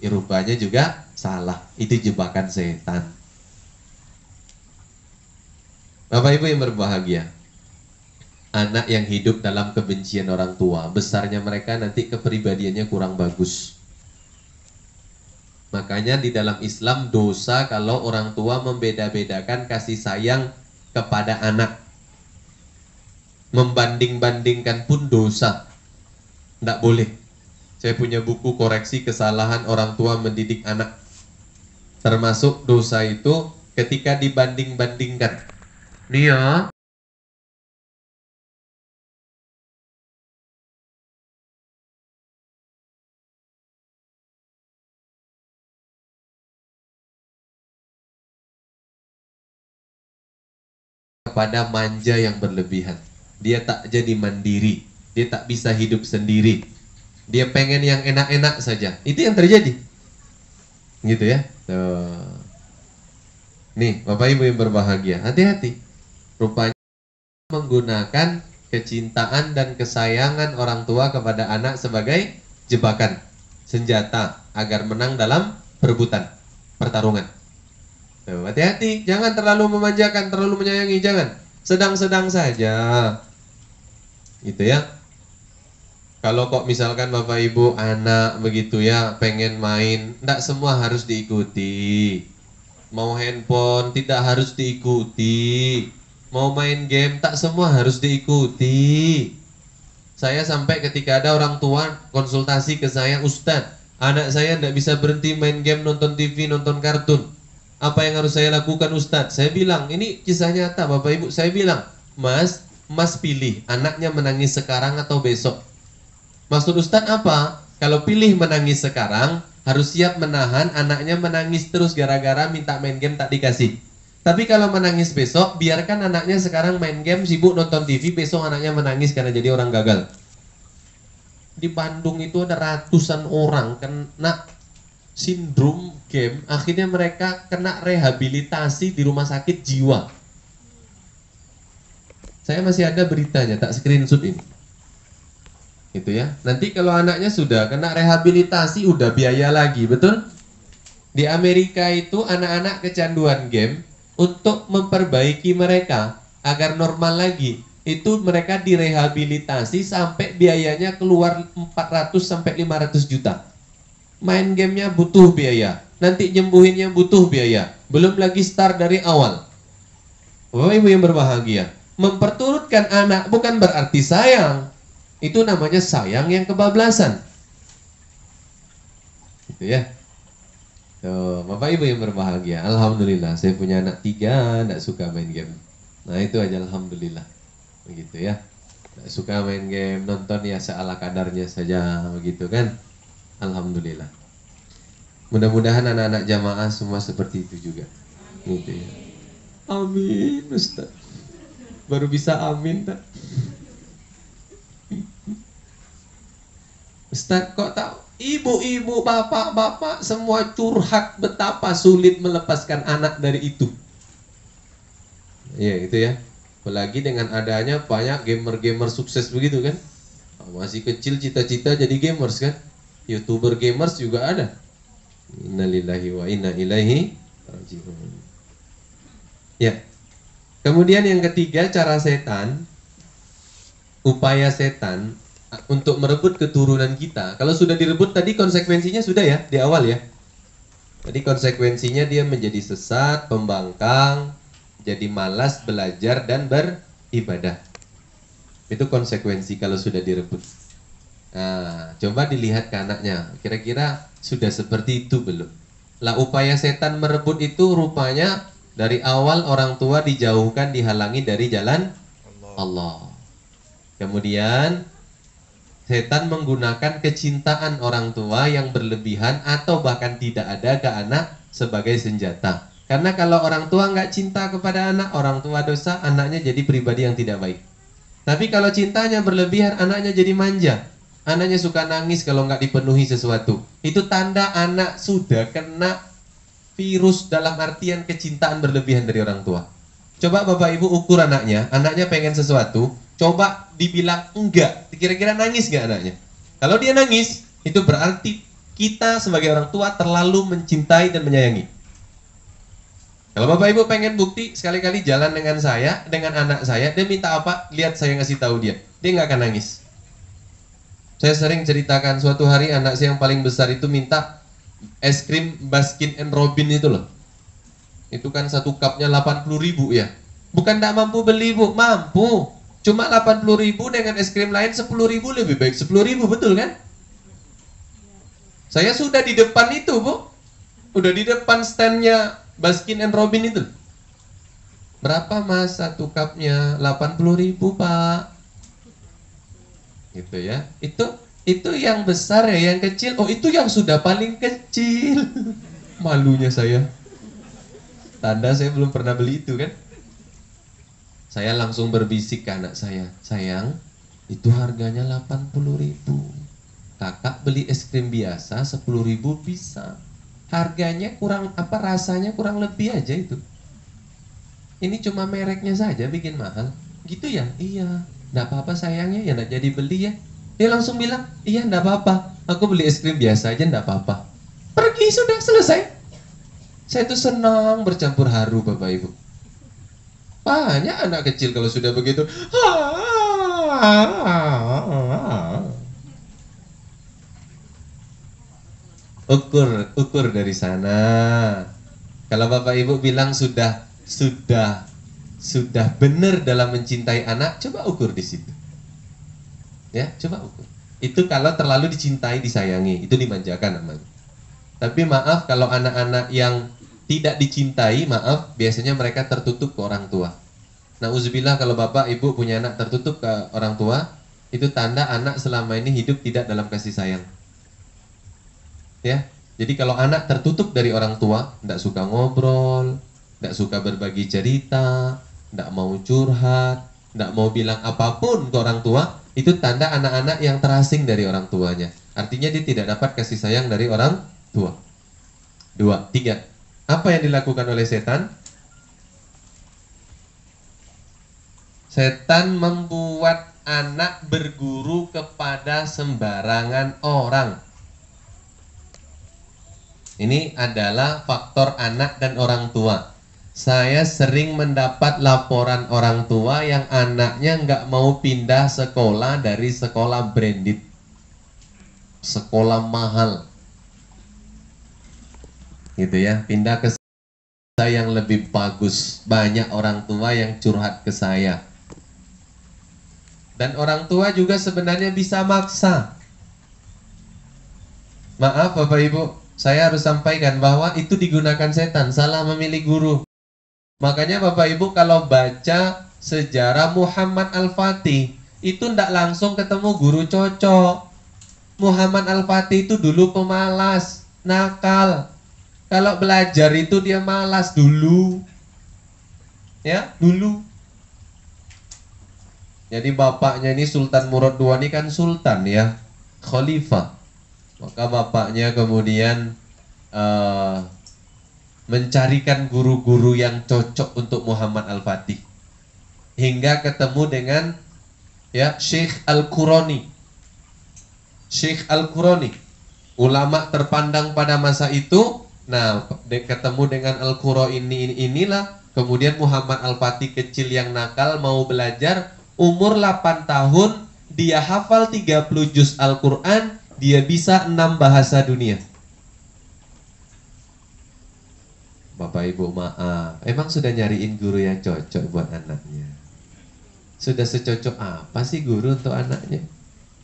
rupanya juga salah. Itu jebakan setan. Bapak Ibu yang berbahagia, anak yang hidup dalam kebencian orang tua, besarnya mereka nanti kepribadiannya kurang bagus. Makanya di dalam Islam dosa kalau orang tua membeda-bedakan kasih sayang kepada anak. Membanding-bandingkan pun dosa. Tidak boleh. Saya punya buku koreksi kesalahan orang tua mendidik anak. Termasuk dosa itu ketika dibanding-bandingkan. Dia kepada manja yang berlebihan. Dia tak jadi mandiri. Dia tak bisa hidup sendiri. Dia pengen yang enak-enak saja. Itu yang terjadi. Gitu ya. Tuh. Nih, Bapak Ibu yang berbahagia, hati-hati. Rupanya menggunakan kecintaan dan kesayangan orang tua kepada anak sebagai jebakan, senjata agar menang dalam perebutan, pertarungan. Hati-hati, jangan terlalu memanjakan, terlalu menyayangi, jangan. Sedang-sedang saja. Gitu ya. Kalau kok misalkan Bapak Ibu anak begitu ya, pengen main, tidak semua harus diikuti. Mau handphone tidak harus diikuti. Mau main game tak semua harus diikuti. Saya sampai ketika ada orang tua konsultasi ke saya, Ustadz, anak saya tidak bisa berhenti main game, nonton TV, nonton kartun. Apa yang harus saya lakukan, Ustadz? Saya bilang, ini kisah nyata Bapak Ibu. Saya bilang, Mas pilih anaknya menangis sekarang atau besok. Maksud Ustadz apa? Kalau pilih menangis sekarang, harus siap menahan anaknya menangis terus gara-gara minta main game tak dikasih. Tapi kalau menangis besok, biarkan anaknya sekarang main game, sibuk nonton TV, besok anaknya menangis karena jadi orang gagal. Di Bandung itu ada ratusan orang kena sindrom game, akhirnya mereka kena rehabilitasi di rumah sakit jiwa. Saya masih ada beritanya, tak screenshot ini. Gitu ya. Nanti kalau anaknya sudah kena rehabilitasi, udah biaya lagi, betul? Di Amerika itu anak-anak kecanduan game, untuk memperbaiki mereka agar normal lagi, itu mereka direhabilitasi sampai biayanya keluar 400 sampai 500 juta. Main gamenya butuh biaya, nanti nyembuhinnya butuh biaya, belum lagi start dari awal. Bapak Ibu yang berbahagia, memperturutkan anak bukan berarti sayang. Itu namanya sayang yang kebablasan. Gitu ya. Tuh, Bapak Ibu yang berbahagia, alhamdulillah saya punya anak 3 tidak suka main game. Nah itu aja alhamdulillah. Begitu ya. Tidak suka main game, nonton ya seala kadarnya saja, begitu kan. Alhamdulillah. Mudah-mudahan anak-anak jamaah semua seperti itu juga. Gitu ya. Amin Ustaz. Baru bisa amin tak? Ustaz kok tahu? Ibu-ibu, bapak-bapak semua curhat betapa sulit melepaskan anak dari itu. Iya itu ya. Apalagi dengan adanya banyak gamer-gamer sukses begitu kan. Masih kecil cita-cita jadi gamers kan. YouTuber gamers juga ada. Innalillahi wa inna ilaihi raji'un. Ya. Kemudian yang ketiga, cara setan, upaya setan untuk merebut keturunan kita. Kalau sudah direbut tadi konsekuensinya sudah ya di awal ya. Jadi konsekuensinya dia menjadi sesat, pembangkang, jadi malas belajar dan beribadah. Itu konsekuensi kalau sudah direbut. Nah, coba dilihat ke anaknya. Kira-kira sudah seperti itu belum? Lah upaya setan merebut itu rupanya dari awal orang tua dijauhkan, dihalangi dari jalan Allah. Kemudian setan menggunakan kecintaan orang tua yang berlebihan atau bahkan tidak ada ke anak sebagai senjata. Karena kalau orang tua nggak cinta kepada anak, orang tua dosa, anaknya jadi pribadi yang tidak baik. Tapi kalau cintanya berlebihan, anaknya jadi manja. Anaknya suka nangis kalau nggak dipenuhi sesuatu. Itu tanda anak sudah kena virus dalam artian kecintaan berlebihan dari orang tua. Coba Bapak Ibu ukur anaknya pengen sesuatu, coba dibilang enggak, kira-kira nangis nggak anaknya? Kalau dia nangis, itu berarti kita sebagai orang tua terlalu mencintai dan menyayangi. Kalau Bapak Ibu pengen bukti, sekali-kali jalan dengan saya, dengan anak saya, dia minta apa, lihat saya ngasih tahu dia nggak akan nangis. Saya sering ceritakan suatu hari anak saya yang paling besar itu minta es krim Baskin and Robin itu loh. Itu kan satu cupnya 80.000 ya. Bukan tidak mampu beli Bu, mampu. Cuma 80.000 dengan es krim lain 10.000 lebih baik 10.000, betul kan? Saya sudah di depan itu Bu. Udah di depan standnya Baskin and Robin itu. Berapa Mas satu cupnya? 80.000 Pak. Gitu ya. Itu yang besar ya, yang kecil. Oh itu yang sudah paling kecil. Malunya saya. Tanda saya belum pernah beli itu kan. Saya langsung berbisik ke anak saya, sayang, itu harganya 80.000. Kakak beli es krim biasa 10.000 bisa. Harganya kurang apa, rasanya kurang lebih aja itu. Ini cuma mereknya saja bikin mahal. Gitu ya? Iya. Nggak apa-apa sayangnya ya, nggak jadi beli ya. Dia langsung bilang, iya nggak apa-apa. Aku beli es krim biasa aja nggak apa-apa. Pergi sudah selesai. Saya tuh senang bercampur haru Bapak Ibu. Banyak anak kecil kalau sudah begitu. Ukur dari sana. Kalau Bapak Ibu bilang sudah benar dalam mencintai anak, coba ukur di situ. Ya, coba ukur. Itu kalau terlalu dicintai, disayangi, itu dimanjakan namanya. Tapi maaf, kalau anak-anak yang tidak dicintai, maaf, biasanya mereka tertutup ke orang tua. Nauzubillah, kalau bapak ibu punya anak tertutup ke orang tua, itu tanda anak selama ini hidup tidak dalam kasih sayang. Ya, jadi kalau anak tertutup dari orang tua, tidak suka ngobrol, tidak suka berbagi cerita, tidak mau curhat, tidak mau bilang apapun ke orang tua, itu tanda anak-anak yang terasing dari orang tuanya. Artinya dia tidak dapat kasih sayang dari orang tua. 2, 3. Apa yang dilakukan oleh setan? Setan membuat anak berguru kepada sembarangan orang. Ini adalah faktor anak dan orang tua. Saya sering mendapat laporan orang tua yang anaknya nggak mau pindah sekolah dari sekolah branded, sekolah mahal, gitu ya, pindah ke sekolah yang lebih bagus. Banyak orang tua yang curhat ke saya. Dan orang tua juga sebenarnya bisa maksa. Maaf Bapak Ibu, saya harus sampaikan bahwa itu digunakan setan, salah memilih guru. Makanya Bapak Ibu kalau baca sejarah Muhammad Al-Fatih, itu tidak langsung ketemu guru cocok. Muhammad Al-Fatih itu dulu pemalas, nakal. Kalau belajar itu dia malas dulu. Ya, dulu. Jadi bapaknya ini Sultan Murad II ini kan sultan ya, khalifah. Maka bapaknya kemudian mencarikan guru-guru yang cocok untuk Muhammad Al-Fatih. Hingga ketemu dengan ya Syekh Al-Qurani. Syekh Al-Qurani, ulama terpandang pada masa itu. Nah, ketemu dengan Al-Qurani inilah kemudian Muhammad Al-Fatih kecil yang nakal mau belajar, umur 8 tahun dia hafal 30 juz Al-Qur'an, dia bisa 6 bahasa dunia. Bapak Ibu maaf, emang sudah nyariin guru yang cocok buat anaknya? Sudah secocok apa sih guru untuk anaknya?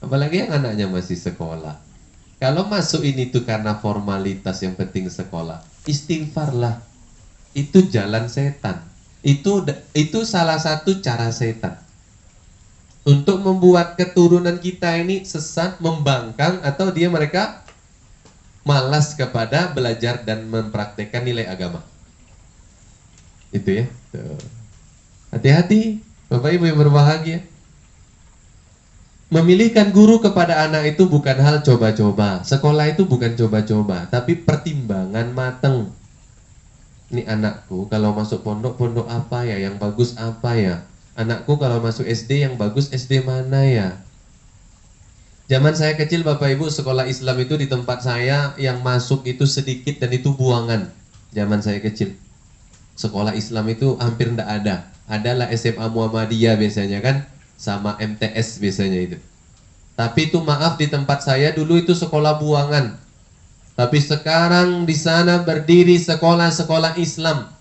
Apalagi yang anaknya masih sekolah. Kalau masuk ini tuh karena formalitas, yang penting sekolah, istighfarlah. Itu jalan setan. Itu salah satu cara setan untuk membuat keturunan kita ini sesat, membangkang, atau mereka malas kepada belajar dan mempraktekkan nilai agama. Itu ya. Hati-hati Bapak Ibu yang berbahagia. Memilihkan guru kepada anak itu bukan hal coba-coba. Sekolah itu bukan coba-coba, tapi pertimbangan mateng. Ini anakku kalau masuk pondok apa ya, yang bagus apa ya? Anakku kalau masuk SD yang bagus SD mana ya? Zaman saya kecil Bapak Ibu, sekolah Islam itu di tempat saya yang masuk itu sedikit dan itu buangan. Zaman saya kecil, sekolah Islam itu hampir tidak ada. Adalah SMA Muhammadiyah biasanya kan, sama MTS biasanya itu. Tapi itu maaf, di tempat saya dulu itu sekolah buangan. Tapi sekarang di sana berdiri sekolah-sekolah Islam,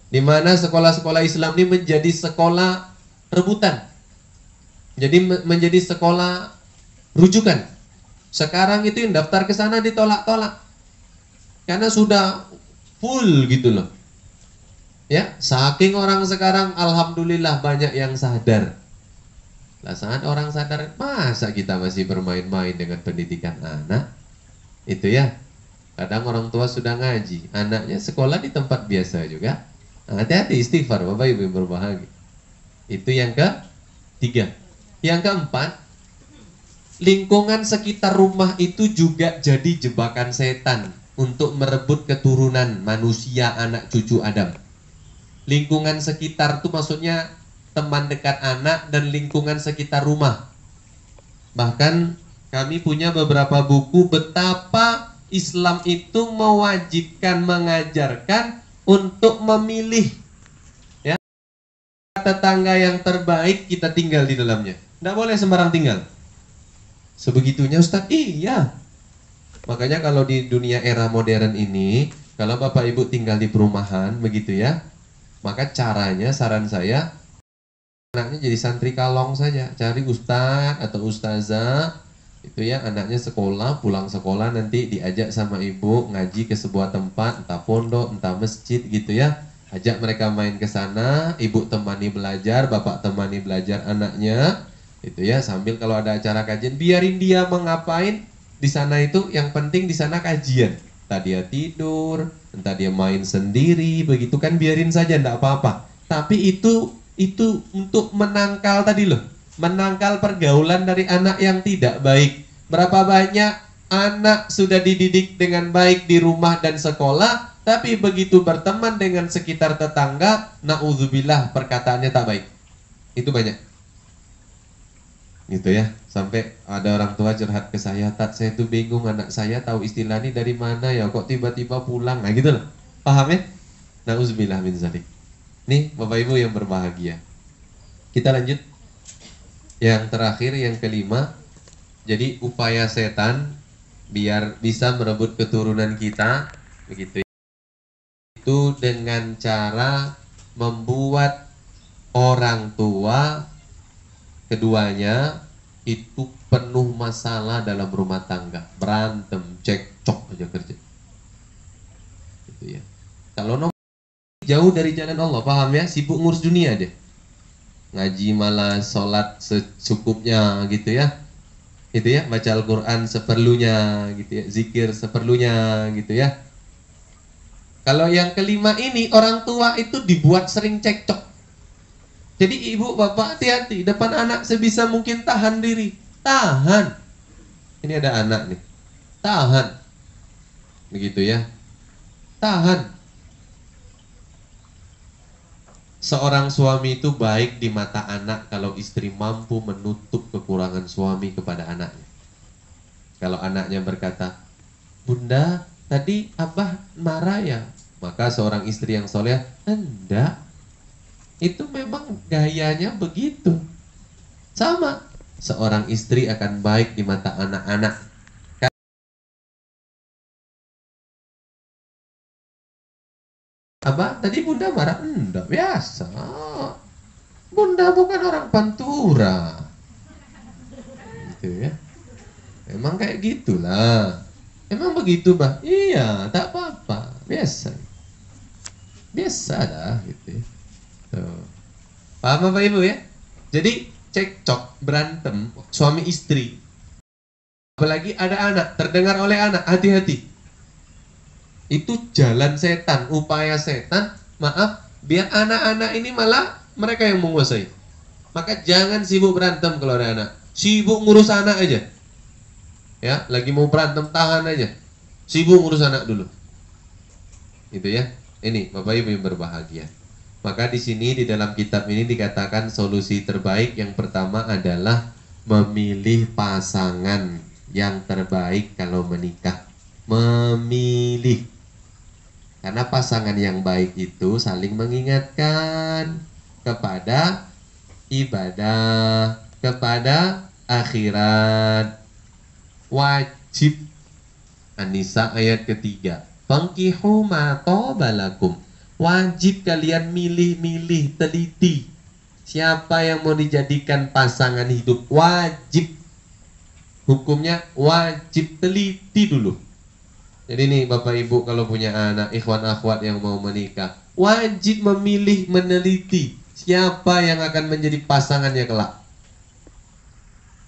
di mana sekolah-sekolah Islam ini menjadi sekolah rebutan. Jadi menjadi sekolah rujukan. Sekarang itu yang daftar ke sana ditolak-tolak. Karena sudah full gitu loh. Ya, saking orang sekarang alhamdulillah banyak yang sadar. Lah saat orang sadar, masa kita masih bermain-main dengan pendidikan anak? Itu ya. Kadang orang tua sudah ngaji, anaknya sekolah di tempat biasa juga. Hati-hati, istighfar Bapak Ibu yang berbahagia. Itu yang ketiga. Yang keempat, lingkungan sekitar rumah itu juga jadi jebakan setan untuk merebut keturunan manusia, anak cucu Adam. Lingkungan sekitar itu maksudnya teman dekat anak dan lingkungan sekitar rumah. Bahkan kami punya beberapa buku betapa Islam itu mewajibkan, mengajarkan untuk memilih ya, tetangga yang terbaik kita tinggal di dalamnya. Tidak boleh sembarang tinggal. Sebegitunya Ustaz? Iya. Makanya kalau di dunia era modern ini, kalau Bapak Ibu tinggal di perumahan begitu ya, maka caranya saran saya anaknya jadi santri kalong saja, cari ustadz atau ustazah itu ya, anaknya sekolah, pulang sekolah nanti diajak sama ibu ngaji ke sebuah tempat, entah pondok, entah masjid gitu ya, ajak mereka main ke sana, ibu temani belajar, bapak temani belajar anaknya itu ya, sambil kalau ada acara kajian biarin dia mengapain di sana, itu yang penting di sana kajian, entah dia tidur, entah dia main sendiri begitu kan, biarin saja, enggak apa-apa, tapi itu untuk menangkal tadi loh, menangkal pergaulan dari anak yang tidak baik. Berapa banyak anak sudah dididik dengan baik di rumah dan sekolah, tapi begitu berteman dengan sekitar tetangga, naudzubillah perkataannya tak baik. Itu banyak. Gitu ya, sampai ada orang tua curhat ke saya, "Tat, saya tuh bingung, anak saya tahu istilah ini dari mana ya, kok tiba-tiba pulang." Nah gitu loh, paham ya? Naudzubillah min zalik. Nih Bapak Ibu yang berbahagia, kita lanjut yang terakhir, yang kelima. Jadi upaya setan biar bisa merebut keturunan kita begitu, itu dengan cara membuat orang tua keduanya itu penuh masalah dalam rumah tangga, berantem, cekcok aja kerja gitu ya. Kalau jauh dari jalan Allah, paham ya, sibuk ngurus dunia deh, ngaji malah sholat secukupnya gitu ya, gitu ya, baca Al-Quran seperlunya gitu ya, zikir seperlunya gitu ya. Kalau yang kelima ini, orang tua itu dibuat sering cekcok. Jadi ibu bapak hati-hati, depan anak sebisa mungkin tahan diri, tahan. Ini ada anak nih, tahan begitu ya, tahan. Seorang suami itu baik di mata anak kalau istri mampu menutup kekurangan suami kepada anaknya. Kalau anaknya berkata, "Bunda, tadi abah marah ya?" Maka seorang istri yang soleh, "Enggak, itu memang gayanya begitu." Sama, seorang istri akan baik di mata anak-anak. "Abah, tadi bunda marah?" "Enggak, biasa. Bunda bukan orang Pantura." Gitu ya. Emang kayak gitulah. Emang begitu, bah? Iya, tak apa-apa. Biasa. Biasa dah gitu ya. Tuh. Paham Bapak Ibu ya? Jadi cekcok, berantem, suami istri. Apalagi ada anak, terdengar oleh anak, hati-hati. Itu jalan setan, upaya setan, maaf, biar anak-anak ini malah mereka yang menguasai. Maka jangan sibuk berantem kalau ada anak, sibuk ngurus anak aja. Ya, lagi mau berantem tahan aja, sibuk ngurus anak dulu. Gitu ya. Ini Bapak Ibu yang berbahagia. Maka di sini di dalam kitab ini dikatakan solusi terbaik yang pertama adalah memilih pasangan yang terbaik kalau menikah. Memilih. Karena pasangan yang baik itu saling mengingatkan kepada ibadah, kepada akhirat. Wajib. An-Nisa ayat ketiga. Fankihu ma tobalakum. Wajib kalian milih-milih, teliti. Siapa yang mau dijadikan pasangan hidup, wajib. Hukumnya wajib teliti dulu. Jadi nih Bapak Ibu kalau punya anak, ikhwan akhwat yang mau menikah, wajib memilih, meneliti siapa yang akan menjadi pasangannya kelak.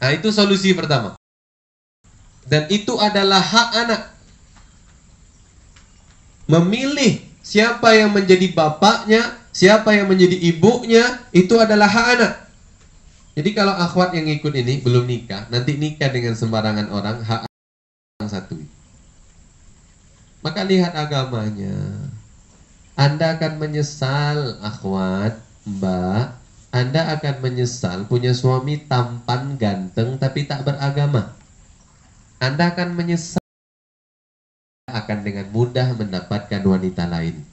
Nah itu solusi pertama. Dan itu adalah hak anak. Memilih siapa yang menjadi bapaknya, siapa yang menjadi ibunya, itu adalah hak anak. Jadi kalau akhwat yang ikut ini belum nikah, nanti nikah dengan sembarangan orang, hak orang satu. Maka lihat agamanya. Anda akan menyesal, akhwat, mbak. Anda akan menyesal punya suami tampan, ganteng, tapi tak beragama. Anda akan menyesal, akan dengan mudah mendapatkan wanita lain.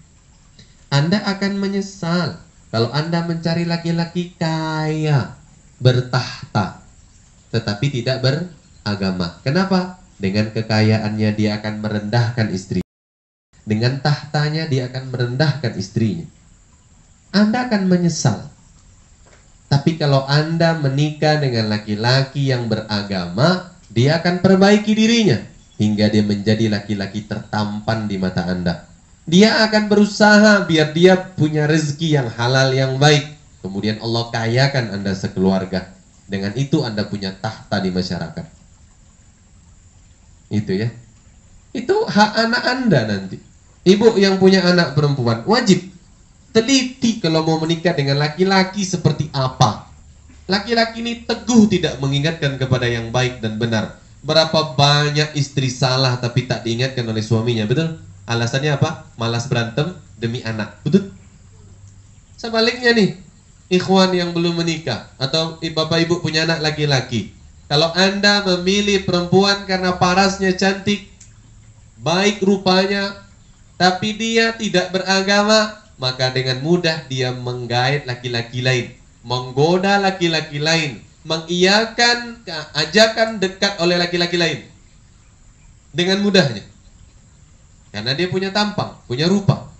Anda akan menyesal kalau Anda mencari laki-laki kaya, bertahta, tetapi tidak beragama. Kenapa? Dengan kekayaannya dia akan merendahkan istri. Dengan tahtanya dia akan merendahkan istrinya. Anda akan menyesal. Tapi kalau Anda menikah dengan laki-laki yang beragama, dia akan perbaiki dirinya hingga dia menjadi laki-laki tertampan di mata Anda. Dia akan berusaha biar dia punya rezeki yang halal yang baik. Kemudian Allah kayakan Anda sekeluarga. Dengan itu Anda punya tahta di masyarakat. Itu ya. Itu hak anak Anda nanti. Ibu yang punya anak perempuan wajib teliti kalau mau menikah dengan laki-laki seperti apa. Laki-laki ini teguh tidak mengingatkan kepada yang baik dan benar. Berapa banyak istri salah tapi tak diingatkan oleh suaminya, betul? Alasannya apa? Malas berantem demi anak, betul? Sebaliknya nih, ikhwan yang belum menikah atau bapak ibu punya anak laki-laki, kalau Anda memilih perempuan karena parasnya cantik, baik rupanya, tapi dia tidak beragama, maka dengan mudah dia menggait laki-laki lain, menggoda laki-laki lain, mengiyakan ajakan dekat oleh laki-laki lain dengan mudahnya. Karena dia punya tampang, punya rupa.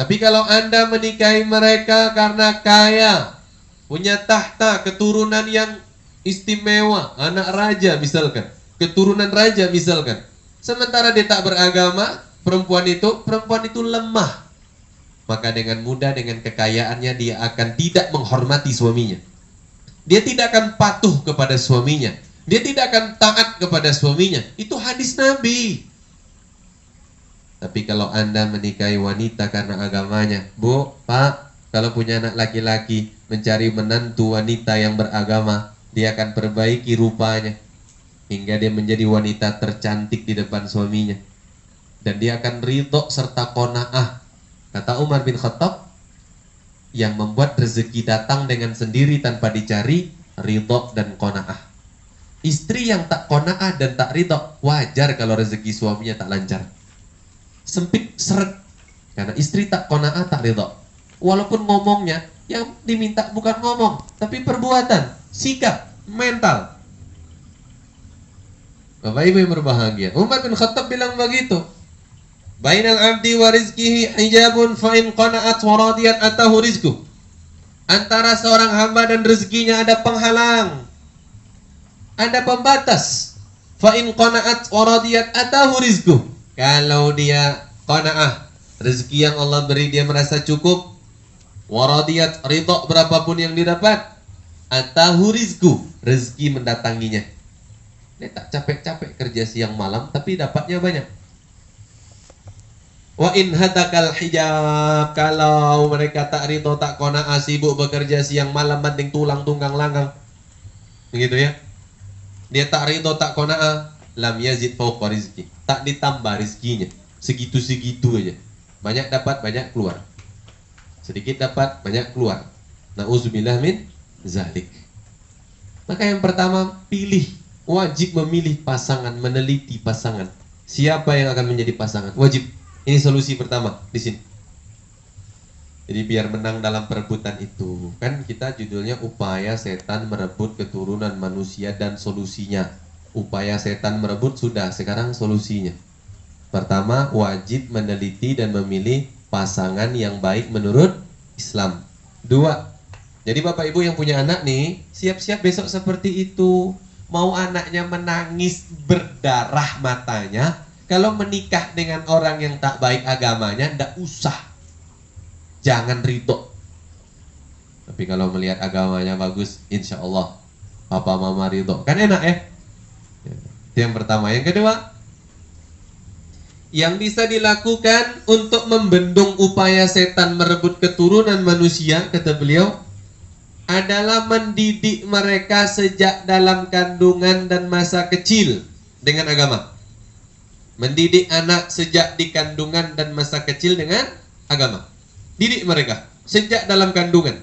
Tapi kalau Anda menikahi mereka karena kaya, punya tahta, keturunan yang istimewa, anak raja misalkan, keturunan raja misalkan, sementara dia tak beragama, perempuan itu lemah. Maka dengan mudah, dengan kekayaannya, dia akan tidak menghormati suaminya. Dia tidak akan patuh kepada suaminya. Dia tidak akan taat kepada suaminya. Itu hadis Nabi. Tapi kalau Anda menikahi wanita karena agamanya, Bu, Pak, kalau punya anak laki-laki, mencari menantu wanita yang beragama, dia akan perbaiki rupanya hingga dia menjadi wanita tercantik di depan suaminya. Dan dia akan ridho serta qanaah. Kata Umar bin Khattab, yang membuat rezeki datang dengan sendiri tanpa dicari, ridho dan qanaah. Istri yang tak qanaah dan tak ridho, wajar kalau rezeki suaminya tak lancar. Sempit seret. Karena istri tak qanaah, tak ridho. Walaupun ngomongnya, yang diminta bukan ngomong, tapi perbuatan, sikap, mental. Bapak Ibu yang berbahagia, Umar bin Khattab bilang begitu. Bainal abdi wa rizkihi hijabun fa in qana'at wa radiyat atahu rizku. Antara seorang hamba dan rezekinya ada penghalang, ada pembatas. Fa in qana'at wa radiyat atahu rizku. Kalau dia qana'ah, rezeki yang Allah beri dia merasa cukup, wa radiyat, ridha berapapun yang didapat, atahu rizku, rezeki mendatanginya. Dia tak capek-capek kerja siang malam tapi dapatnya banyak. Wa in hatakal hijab, kalau mereka tak ridho, tak qanaah, sibuk bekerja siang malam banting tulang tunggang langgang, begitu ya, dia tak ridho, tak qanaah, lam yazid fawqa rizki, tak ditambah rizkinya, segitu-segitu aja. Banyak dapat, banyak keluar. Sedikit dapat, banyak keluar. Na'udzubillah min zalik. Maka yang pertama, pilih. Wajib memilih pasangan, meneliti pasangan. Siapa yang akan menjadi pasangan? Wajib. Ini solusi pertama di sini. Jadi biar menang dalam perebutan itu, kan kita judulnya upaya setan merebut keturunan manusia dan solusinya. Upaya setan merebut sudah, sekarang solusinya. Pertama, wajib meneliti dan memilih pasangan yang baik menurut Islam. 2, jadi Bapak Ibu yang punya anak nih, siap-siap besok seperti itu. Mau anaknya menangis berdarah matanya, kalau menikah dengan orang yang tak baik agamanya, ndak usah. Jangan ridho. Tapi kalau melihat agamanya bagus, insya Allah Papa Mama ridho. Kan enak ya? Itu yang pertama. Yang kedua, yang bisa dilakukan untuk membendung upaya setan merebut keturunan manusia, kata beliau, adalah mendidik mereka sejak dalam kandungan dan masa kecil dengan agama. Mendidik anak sejak di kandungan dan masa kecil dengan agama. Didik mereka sejak dalam kandungan.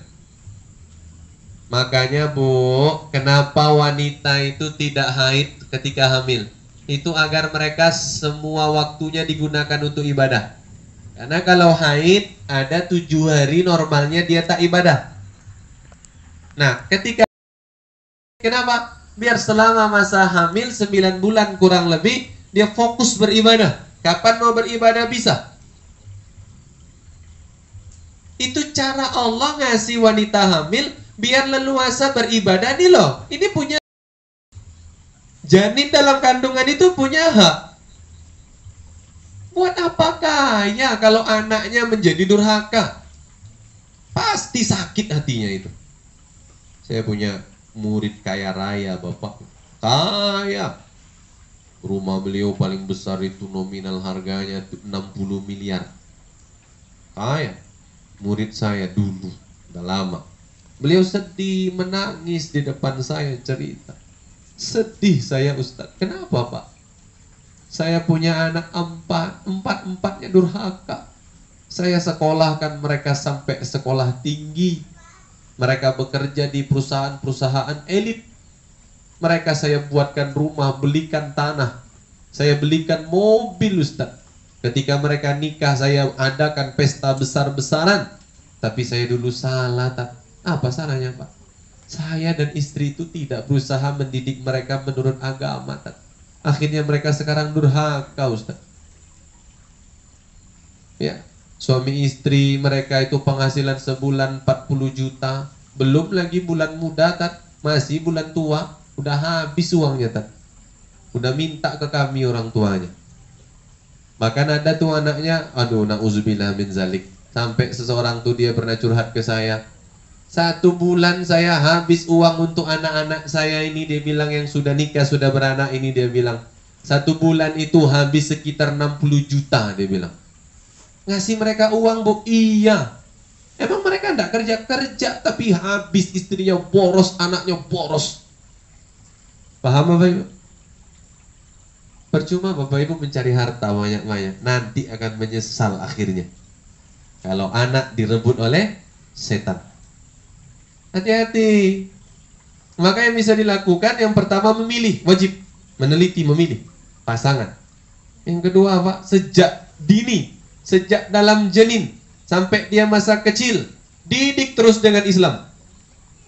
Makanya Bu, kenapa wanita itu tidak haid ketika hamil? Itu agar mereka semua waktunya digunakan untuk ibadah. Karena kalau haid ada 7 hari normalnya dia tak ibadah. Nah, kenapa? Biar selama masa hamil 9 bulan kurang lebih dia fokus beribadah. Kapan mau beribadah bisa? Itu cara Allah ngasih wanita hamil biar leluasa beribadah nih loh. Ini punya janin dalam kandungan itu punya hak. Buat apakah ya kalau anaknya menjadi durhaka? Pasti sakit hatinya itu. Saya punya murid kaya raya, Bapak. Kaya. Rumah beliau paling besar itu nominal harganya 60 miliar. Kaya. Murid saya dulu, udah lama. Beliau sedih, menangis di depan saya cerita. Sedih saya, Ustadz. Kenapa, Pak? Saya punya anak empat-empatnya durhaka. Saya sekolahkan mereka sampai sekolah tinggi. Mereka bekerja di perusahaan-perusahaan elit. Mereka saya buatkan rumah, belikan tanah. Saya belikan mobil, Ustaz. Ketika mereka nikah, saya adakan pesta besar-besaran. Tapi saya dulu salah, tak? Apa salahnya, Pak? Saya dan istri itu tidak berusaha mendidik mereka menurut agama, tak? Akhirnya mereka sekarang durhaka, Ustaz. Ya. Suami istri mereka itu penghasilan sebulan 40 juta. Belum lagi bulan muda, tat. Masih bulan tua. Udah habis uangnya, tat. Udah minta ke kami orang tuanya. Bahkan ada tuh anaknya, aduh, na'udzubillah min zalik. Sampai seseorang tuh dia pernah curhat ke saya. 1 bulan saya habis uang untuk anak-anak saya ini. Dia bilang yang sudah nikah, sudah beranak ini. Dia bilang 1 bulan itu habis sekitar 60 juta. Dia bilang ngasih mereka uang, Bu. Iya. Emang mereka enggak kerja-kerja, tapi habis, istrinya boros, anaknya boros. Paham Bapak Ibu? Percuma Bapak Ibu mencari harta banyak-banyak, nanti akan menyesal akhirnya. Kalau anak direbut oleh setan. Hati-hati. Maka yang bisa dilakukan, yang pertama memilih, wajib meneliti, memilih pasangan. Yang kedua, Pak, sejak dini, sejak dalam janin sampai dia masa kecil, didik terus dengan Islam.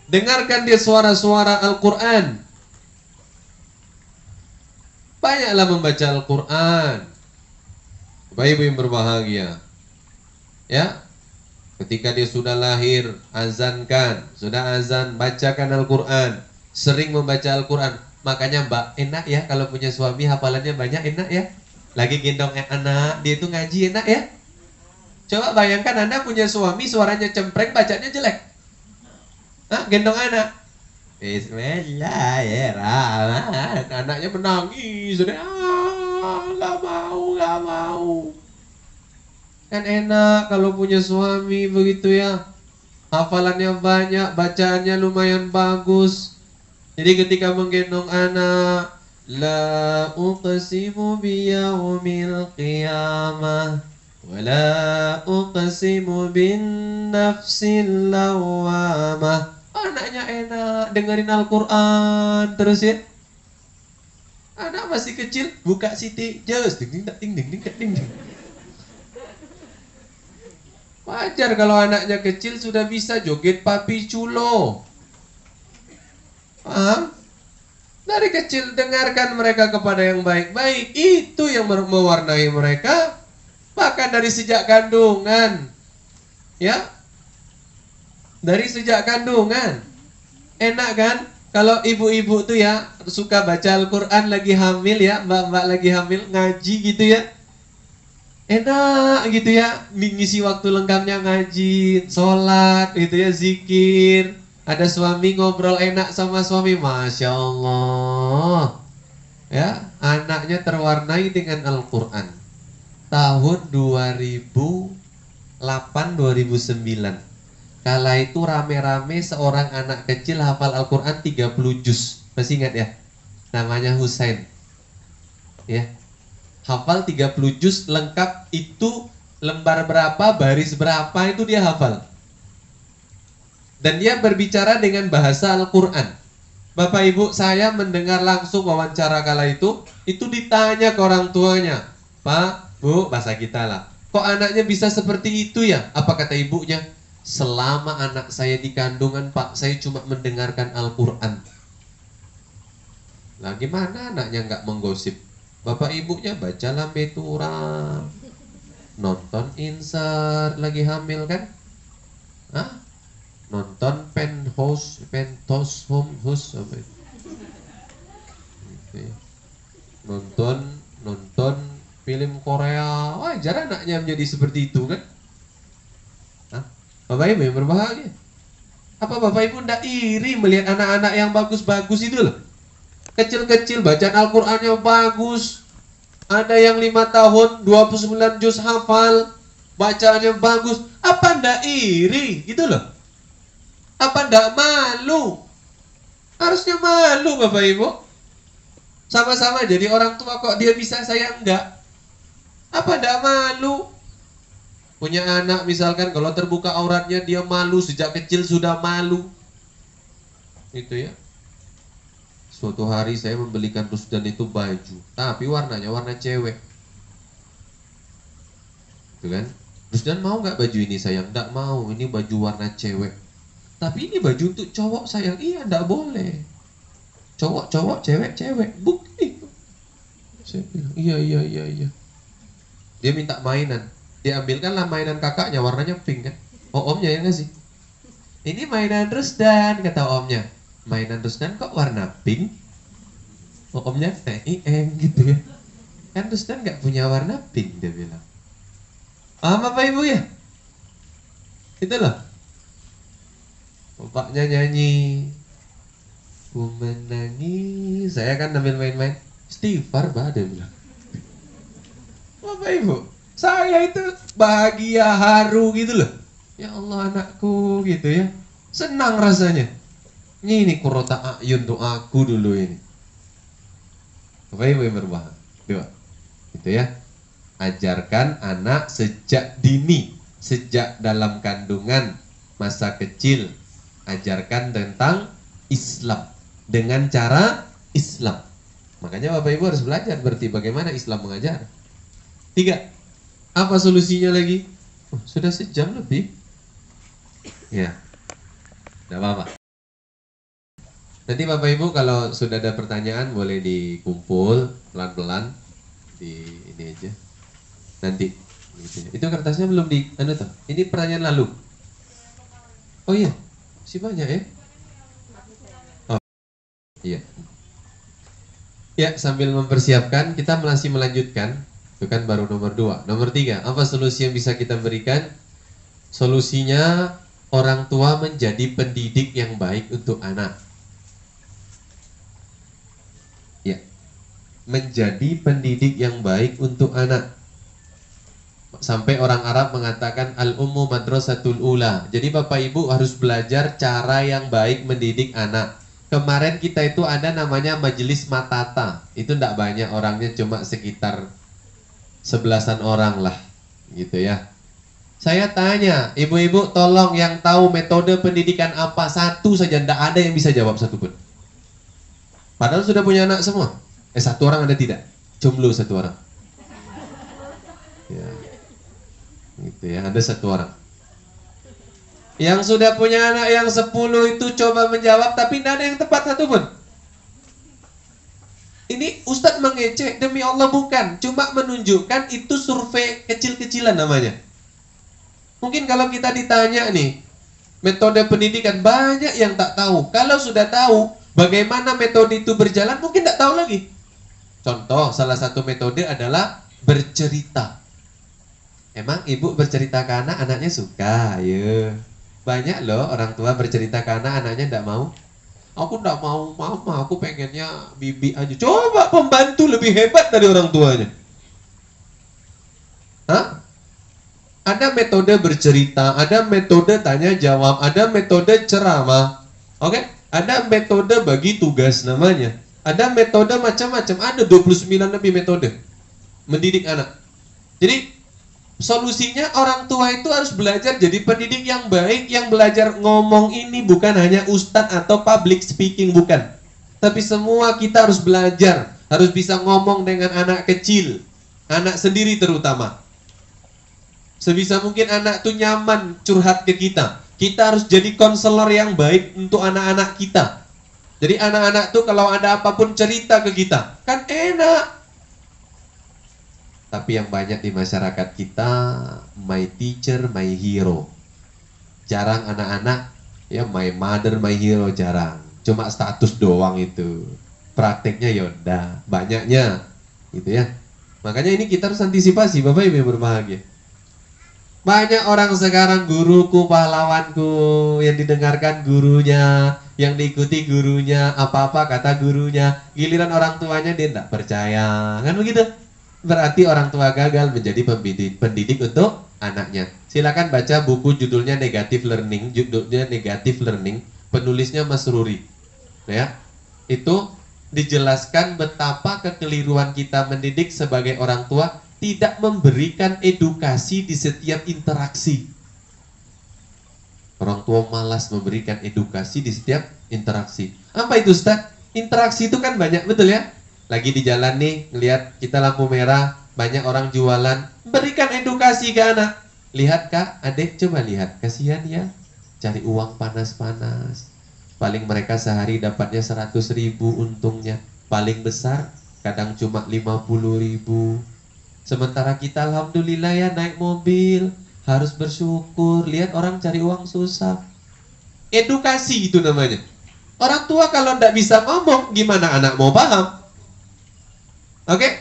Dengarkan dia suara-suara Al-Quran. Banyaklah membaca Al-Quran. Bapak Ibu yang berbahagia, ya, ketika dia sudah lahir, azankan. Sudah azan, bacakan Al-Quran. Sering membaca Al-Quran. Makanya Mbak, enak ya kalau punya suami hafalannya banyak, enak ya. Lagi gendong anak, dia itu ngaji, enak ya. Coba bayangkan Anda punya suami, suaranya cempreng, bacanya jelek. Hah, gendong anak. Bismillahirrahmanirrahim. Anaknya menangis. Gak mau. Kan enak kalau punya suami begitu ya. Hafalannya banyak, bacaannya lumayan bagus. Jadi ketika menggendong anak, la uqsimu biyaumil qiyamah wa la uqsimu bin nafsil lawamah. Anaknya enak dengerin Al-Quran terus ya. Anak masih kecil, buka Siti Just, ding ding ding ding. Wajar kalau anaknya kecil sudah bisa joget Papi Culo. Paham? Dari kecil dengarkan mereka kepada yang baik-baik. Itu yang mewarnai mereka. Bahkan dari sejak kandungan. Ya. Dari sejak kandungan. Enak kan? Kalau ibu-ibu tuh ya suka baca Al-Quran lagi hamil ya. Mbak-mbak lagi hamil ngaji gitu ya. Enak gitu ya. Mengisi waktu lengkapnya ngaji, sholat gitu ya, zikir. Ada suami ngobrol enak sama suami, Masya Allah. Ya, anaknya terwarnai dengan Al-Quran. Tahun 2008-2009. Kala itu rame-rame seorang anak kecil hafal Al-Quran 30 juz. Masih ingat ya? Namanya Husain. Ya. Hafal 30 juz lengkap, itu lembar berapa, baris berapa itu dia hafal. Dan dia berbicara dengan bahasa Al-Quran. Bapak Ibu, saya mendengar langsung wawancara kala itu ditanya ke orang tuanya. Pak, Bu, bahasa kita lah. Kok anaknya bisa seperti itu ya? Apa kata ibunya? Selama anak saya di kandungan, Pak, saya cuma mendengarkan Al-Quran. Lah gimana anaknya nggak menggosip? Bapak ibunya baca lambe turang, nonton insert lagi hamil kan? Hah? Nonton penthouse home house apa itu? Gitu ya. Nonton film Korea. Wajar anaknya menjadi seperti itu kan? Hah? Bapak Ibu yang berbahagia. Apa Bapak Ibu tidak iri melihat anak-anak yang bagus-bagus itu loh? Kecil-kecil bacaan Al-Qur'annya bagus. Ada yang 5 tahun 29 juz hafal, bacaannya bagus. Apa ndak iri gitu loh? Apa ndak malu? Harusnya malu Bapak Ibu. Sama-sama jadi orang tua kok dia bisa, saya enggak. Apa ndak malu? Punya anak misalkan kalau terbuka auratnya dia malu, sejak kecil sudah malu. Itu ya. Suatu hari saya membelikan Rusdan itu baju, tapi warnanya warna cewek. Itu kan? Rusdan mau nggak baju ini sayang? Nggak mau, ini baju warna cewek. Tapi ini baju untuk cowok sayang. Iya, nggak boleh. Cowok, cewek. Bukti. Saya bilang, iya. Dia minta mainan. Dia ambilkanlah mainan kakaknya, warnanya pink kan. Oh, omnya yang ngasih. Ini mainan Rusdan, kata omnya. Mainan Rusdan kok warna pink? Oh, omnya gitu ya. Kan Rusdan nggak punya warna pink, dia bilang. Paham Bapak Ibu ya? Itu loh. Bapaknya nyanyi, ku menangis. Saya kan sambil main-main. Istighfar, bah, dia bilang. Bapak Ibu, saya itu bahagia, haru gitu loh. Ya Allah anakku gitu ya. Senang rasanya. Ini kurota ayun untuk aku dulu ini. Bapak Ibu yang berbahagia. Gitu ya. Ajarkan anak sejak dini, sejak dalam kandungan, masa kecil. Ajarkan tentang Islam dengan cara Islam. Makanya Bapak Ibu harus belajar berarti bagaimana Islam mengajar. 3. Apa solusinya lagi? Sudah sejam lebih. Ya. Tidak apa-apa. Nanti Bapak Ibu kalau sudah ada pertanyaan boleh dikumpul pelan-pelan di ini aja. Nanti gitu. Itu kertasnya belum di tuh. Ini pertanyaan lalu. Oh iya. Masih banyak ya? Oh. Iya. Ya, sambil mempersiapkan kita masih melanjutkan. Itu kan baru nomor 2. Nomor 3, apa solusi yang bisa kita berikan? Solusinya orang tua menjadi pendidik yang baik untuk anak. Ya, menjadi pendidik yang baik untuk anak. Sampai orang Arab mengatakan al-ummu madrasatul ula. Jadi Bapak Ibu harus belajar cara yang baik mendidik anak. Kemarin kita itu ada namanya majelis matata. Itu tidak banyak orangnya, cuma sekitar 11-an orang lah, gitu ya. Saya tanya, ibu-ibu tolong yang tahu metode pendidikan apa, satu saja, tidak ada yang bisa jawab satupun. Padahal sudah punya anak semua. Satu orang ada tidak? Jomblo satu orang. Ya, gitu ya, ada satu orang. Yang sudah punya anak yang 10 itu coba menjawab, tapi tidak ada yang tepat satupun. Ini Ustadz mengecek, demi Allah bukan. Cuma menunjukkan itu survei kecil-kecilan namanya. Mungkin kalau kita ditanya nih, metode pendidikan, banyak yang tak tahu. Kalau sudah tahu bagaimana metode itu berjalan, mungkin tak tahu lagi. Contoh, salah satu metode adalah bercerita. Emang ibu bercerita ke anak, anaknya suka? Ya. Banyak loh orang tua bercerita ke anak, anaknya tidak mau. Aku tidak mau mama, aku pengennya bibi aja. Coba pembantu lebih hebat dari orang tuanya. Hah? Ada metode bercerita, ada metode tanya jawab, ada metode ceramah. Oke? Ada metode bagi tugas namanya. Ada metode macam-macam, ada 29 lebih metode mendidik anak. Jadi solusinya orang tua itu harus belajar jadi pendidik yang baik, yang belajar ngomong ini bukan hanya ustadz atau public speaking, bukan. Tapi semua kita harus belajar, harus bisa ngomong dengan anak kecil, anak sendiri terutama. Sebisa mungkin anak itu nyaman curhat ke kita. Kita harus jadi konselor yang baik untuk anak-anak kita. Jadi anak-anak tuh kalau ada apapun cerita ke kita, kan enak. Tapi yang banyak di masyarakat kita, my teacher, my hero. Jarang anak-anak ya my mother my hero, jarang. Cuma status doang itu. Prakteknya yaudah, banyaknya gitu ya. Makanya ini kita harus antisipasi Bapak Ibu yang berbahagia. Banyak orang sekarang guruku, pahlawanku, yang didengarkan gurunya, yang diikuti gurunya, apa-apa kata gurunya. Giliran orang tuanya dia tidak percaya, kan begitu? Berarti orang tua gagal menjadi pendidik untuk anaknya. Silakan baca buku judulnya Negative Learning, penulisnya Mas Ruri. Ya, itu dijelaskan betapa kekeliruan kita mendidik sebagai orang tua, tidak memberikan edukasi di setiap interaksi. Orang tua malas memberikan edukasi di setiap interaksi. Apa itu Ustaz? Interaksi itu kan banyak, betul ya? Lagi di jalan nih, ngelihat kita lampu merah, banyak orang jualan, berikan edukasi ke anak. Lihat Kak, adik coba lihat, kasihan ya, cari uang panas-panas. Paling mereka sehari dapatnya 100.000 untungnya. Paling besar kadang cuma 50.000. Sementara kita alhamdulillah ya naik mobil, harus bersyukur. Lihat orang cari uang susah. Edukasi itu namanya. Orang tua kalau tidak bisa ngomong, gimana anak mau paham? Oke?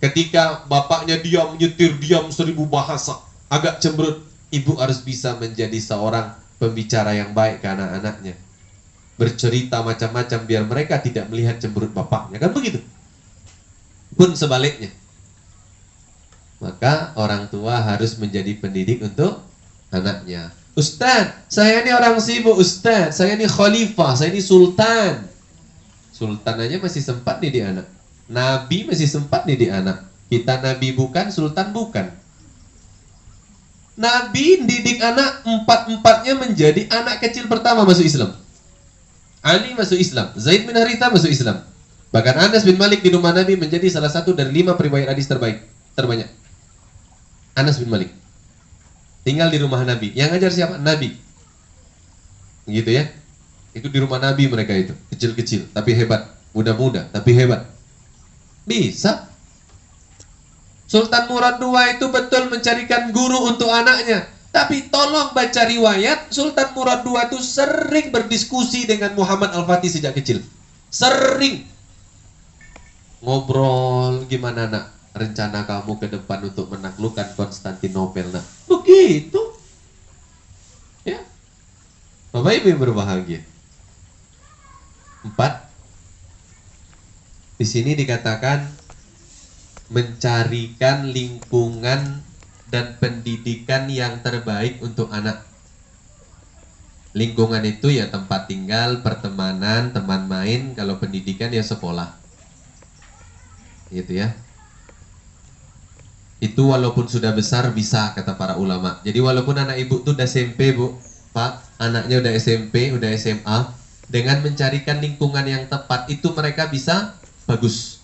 Ketika bapaknya diam, nyetir diam 1000 bahasa, agak cemberut, ibu harus bisa menjadi seorang pembicara yang baik ke anak-anaknya. Bercerita macam-macam biar mereka tidak melihat cemberut bapaknya, kan begitu? Pun sebaliknya. Maka orang tua harus menjadi pendidik untuk anaknya. Ustaz, saya ini orang sibuk Ustaz, saya ini khalifah, saya ini sultan. Sultan aja masih sempat nih di anak. Nabi masih sempat nih di anak. Kita nabi bukan, sultan bukan. Nabi didik anak, empat-empatnya menjadi anak kecil pertama masuk Islam. Ali masuk Islam, Zaid bin Haritha masuk Islam. Bahkan Anas bin Malik di rumah Nabi menjadi salah satu dari 5 periwayat hadis terbanyak. Anas bin Malik tinggal di rumah Nabi. Yang ngajar siapa? Nabi. Gitu ya. Itu di rumah Nabi mereka itu. Kecil-kecil tapi hebat. Muda-muda tapi hebat. Bisa. Sultan Murad II itu betul mencarikan guru untuk anaknya. Tapi tolong baca riwayat, Sultan Murad II itu sering berdiskusi dengan Muhammad Al-Fatih sejak kecil. Sering. Ngobrol, gimana nak? Rencana kamu ke depan untuk menaklukkan Konstantinopel, nak? Begitu. Ya. Bapak Ibu yang berbahagia. 4. Di sini dikatakan mencarikan lingkungan dan pendidikan yang terbaik untuk anak. Lingkungan itu ya tempat tinggal, pertemanan, teman main. Kalau pendidikan ya sekolah. Gitu ya. Itu walaupun sudah besar bisa, kata para ulama. Jadi walaupun anak ibu tuh udah SMP bu, pak, anaknya udah SMP, udah SMA, dengan mencarikan lingkungan yang tepat itu mereka bisa bagus.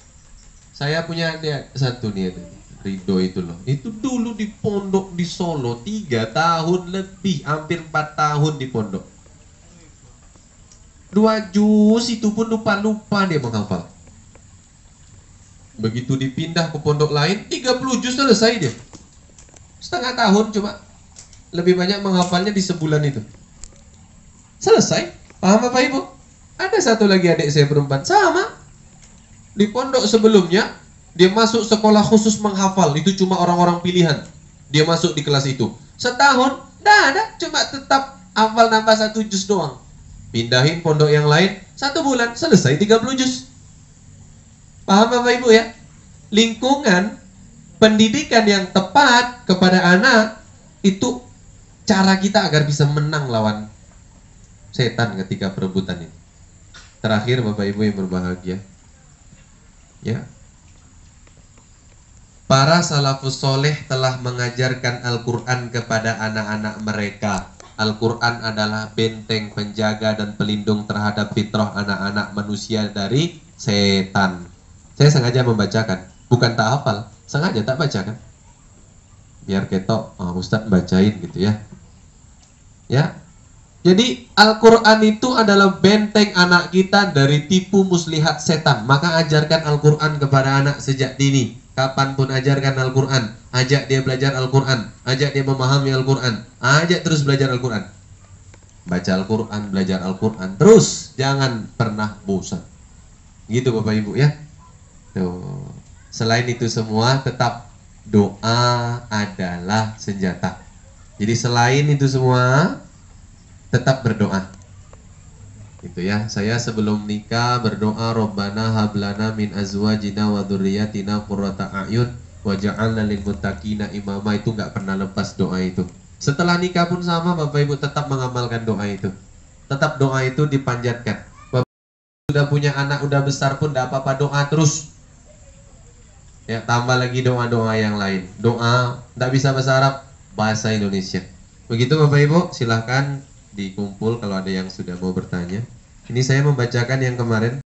Saya punya dia satu nih, Ridho itu loh. Itu dulu di pondok di Solo 3 tahun lebih, hampir 4 tahun di pondok. 2 juz itu pun lupa-lupa dia menghafal. Begitu dipindah ke pondok lain, 30 juz selesai dia. Setengah tahun cuma. Lebih banyak menghafalnya di sebulan itu. Selesai. Paham Bapak Ibu? Ada satu lagi adik saya perempuan. Sama. Di pondok sebelumnya, dia masuk sekolah khusus menghafal. Itu cuma orang-orang pilihan. Dia masuk di kelas itu. Setahun, dah ada. Cuma tetap hafal nambah 1 juz doang. Pindahin pondok yang lain, 1 bulan, selesai 30 juz. Paham Bapak Ibu ya? Lingkungan pendidikan yang tepat kepada anak itu cara kita agar bisa menang lawan setan ketika perebutan ini. Terakhir Bapak Ibu yang berbahagia, ya, para salafus soleh telah mengajarkan Al-Quran kepada anak-anak mereka. Al-Quran adalah benteng penjaga dan pelindung terhadap fitrah anak-anak manusia dari setan. Saya sengaja membacakan, bukan tak hafal, sengaja tak bacakan. Biar ketok, Ustadz bacain gitu ya. Ya. Jadi Al-Quran itu adalah benteng anak kita dari tipu muslihat setan. Maka ajarkan Al-Quran kepada anak sejak dini. Kapanpun ajarkan Al-Quran, ajak dia belajar Al-Quran, ajak dia memahami Al-Quran, ajak terus belajar Al-Quran. Baca Al-Quran, belajar Al-Quran, terus jangan pernah bosan. Gitu Bapak Ibu ya. Tuh. Selain itu semua, tetap doa adalah senjata. Jadi selain itu semua, tetap berdoa. Gitu ya. Saya sebelum nikah berdoa, Rabbana hablana min azwajina wa dzurriyyatina qurrata a'yun waj'alna lil muttaqina imama. Itu nggak pernah lepas doa itu. Setelah nikah pun sama, Bapak Ibu tetap mengamalkan doa itu. Tetap doa itu dipanjatkan. Bapak sudah punya anak, udah besar pun tidak apa-apa, doa terus. Ya, tambah lagi doa-doa yang lain. Doa, tidak bisa bahasa Arab, bahasa Indonesia. Begitu Bapak Ibu, silahkan dikumpul kalau ada yang sudah mau bertanya. Ini saya membacakan yang kemarin.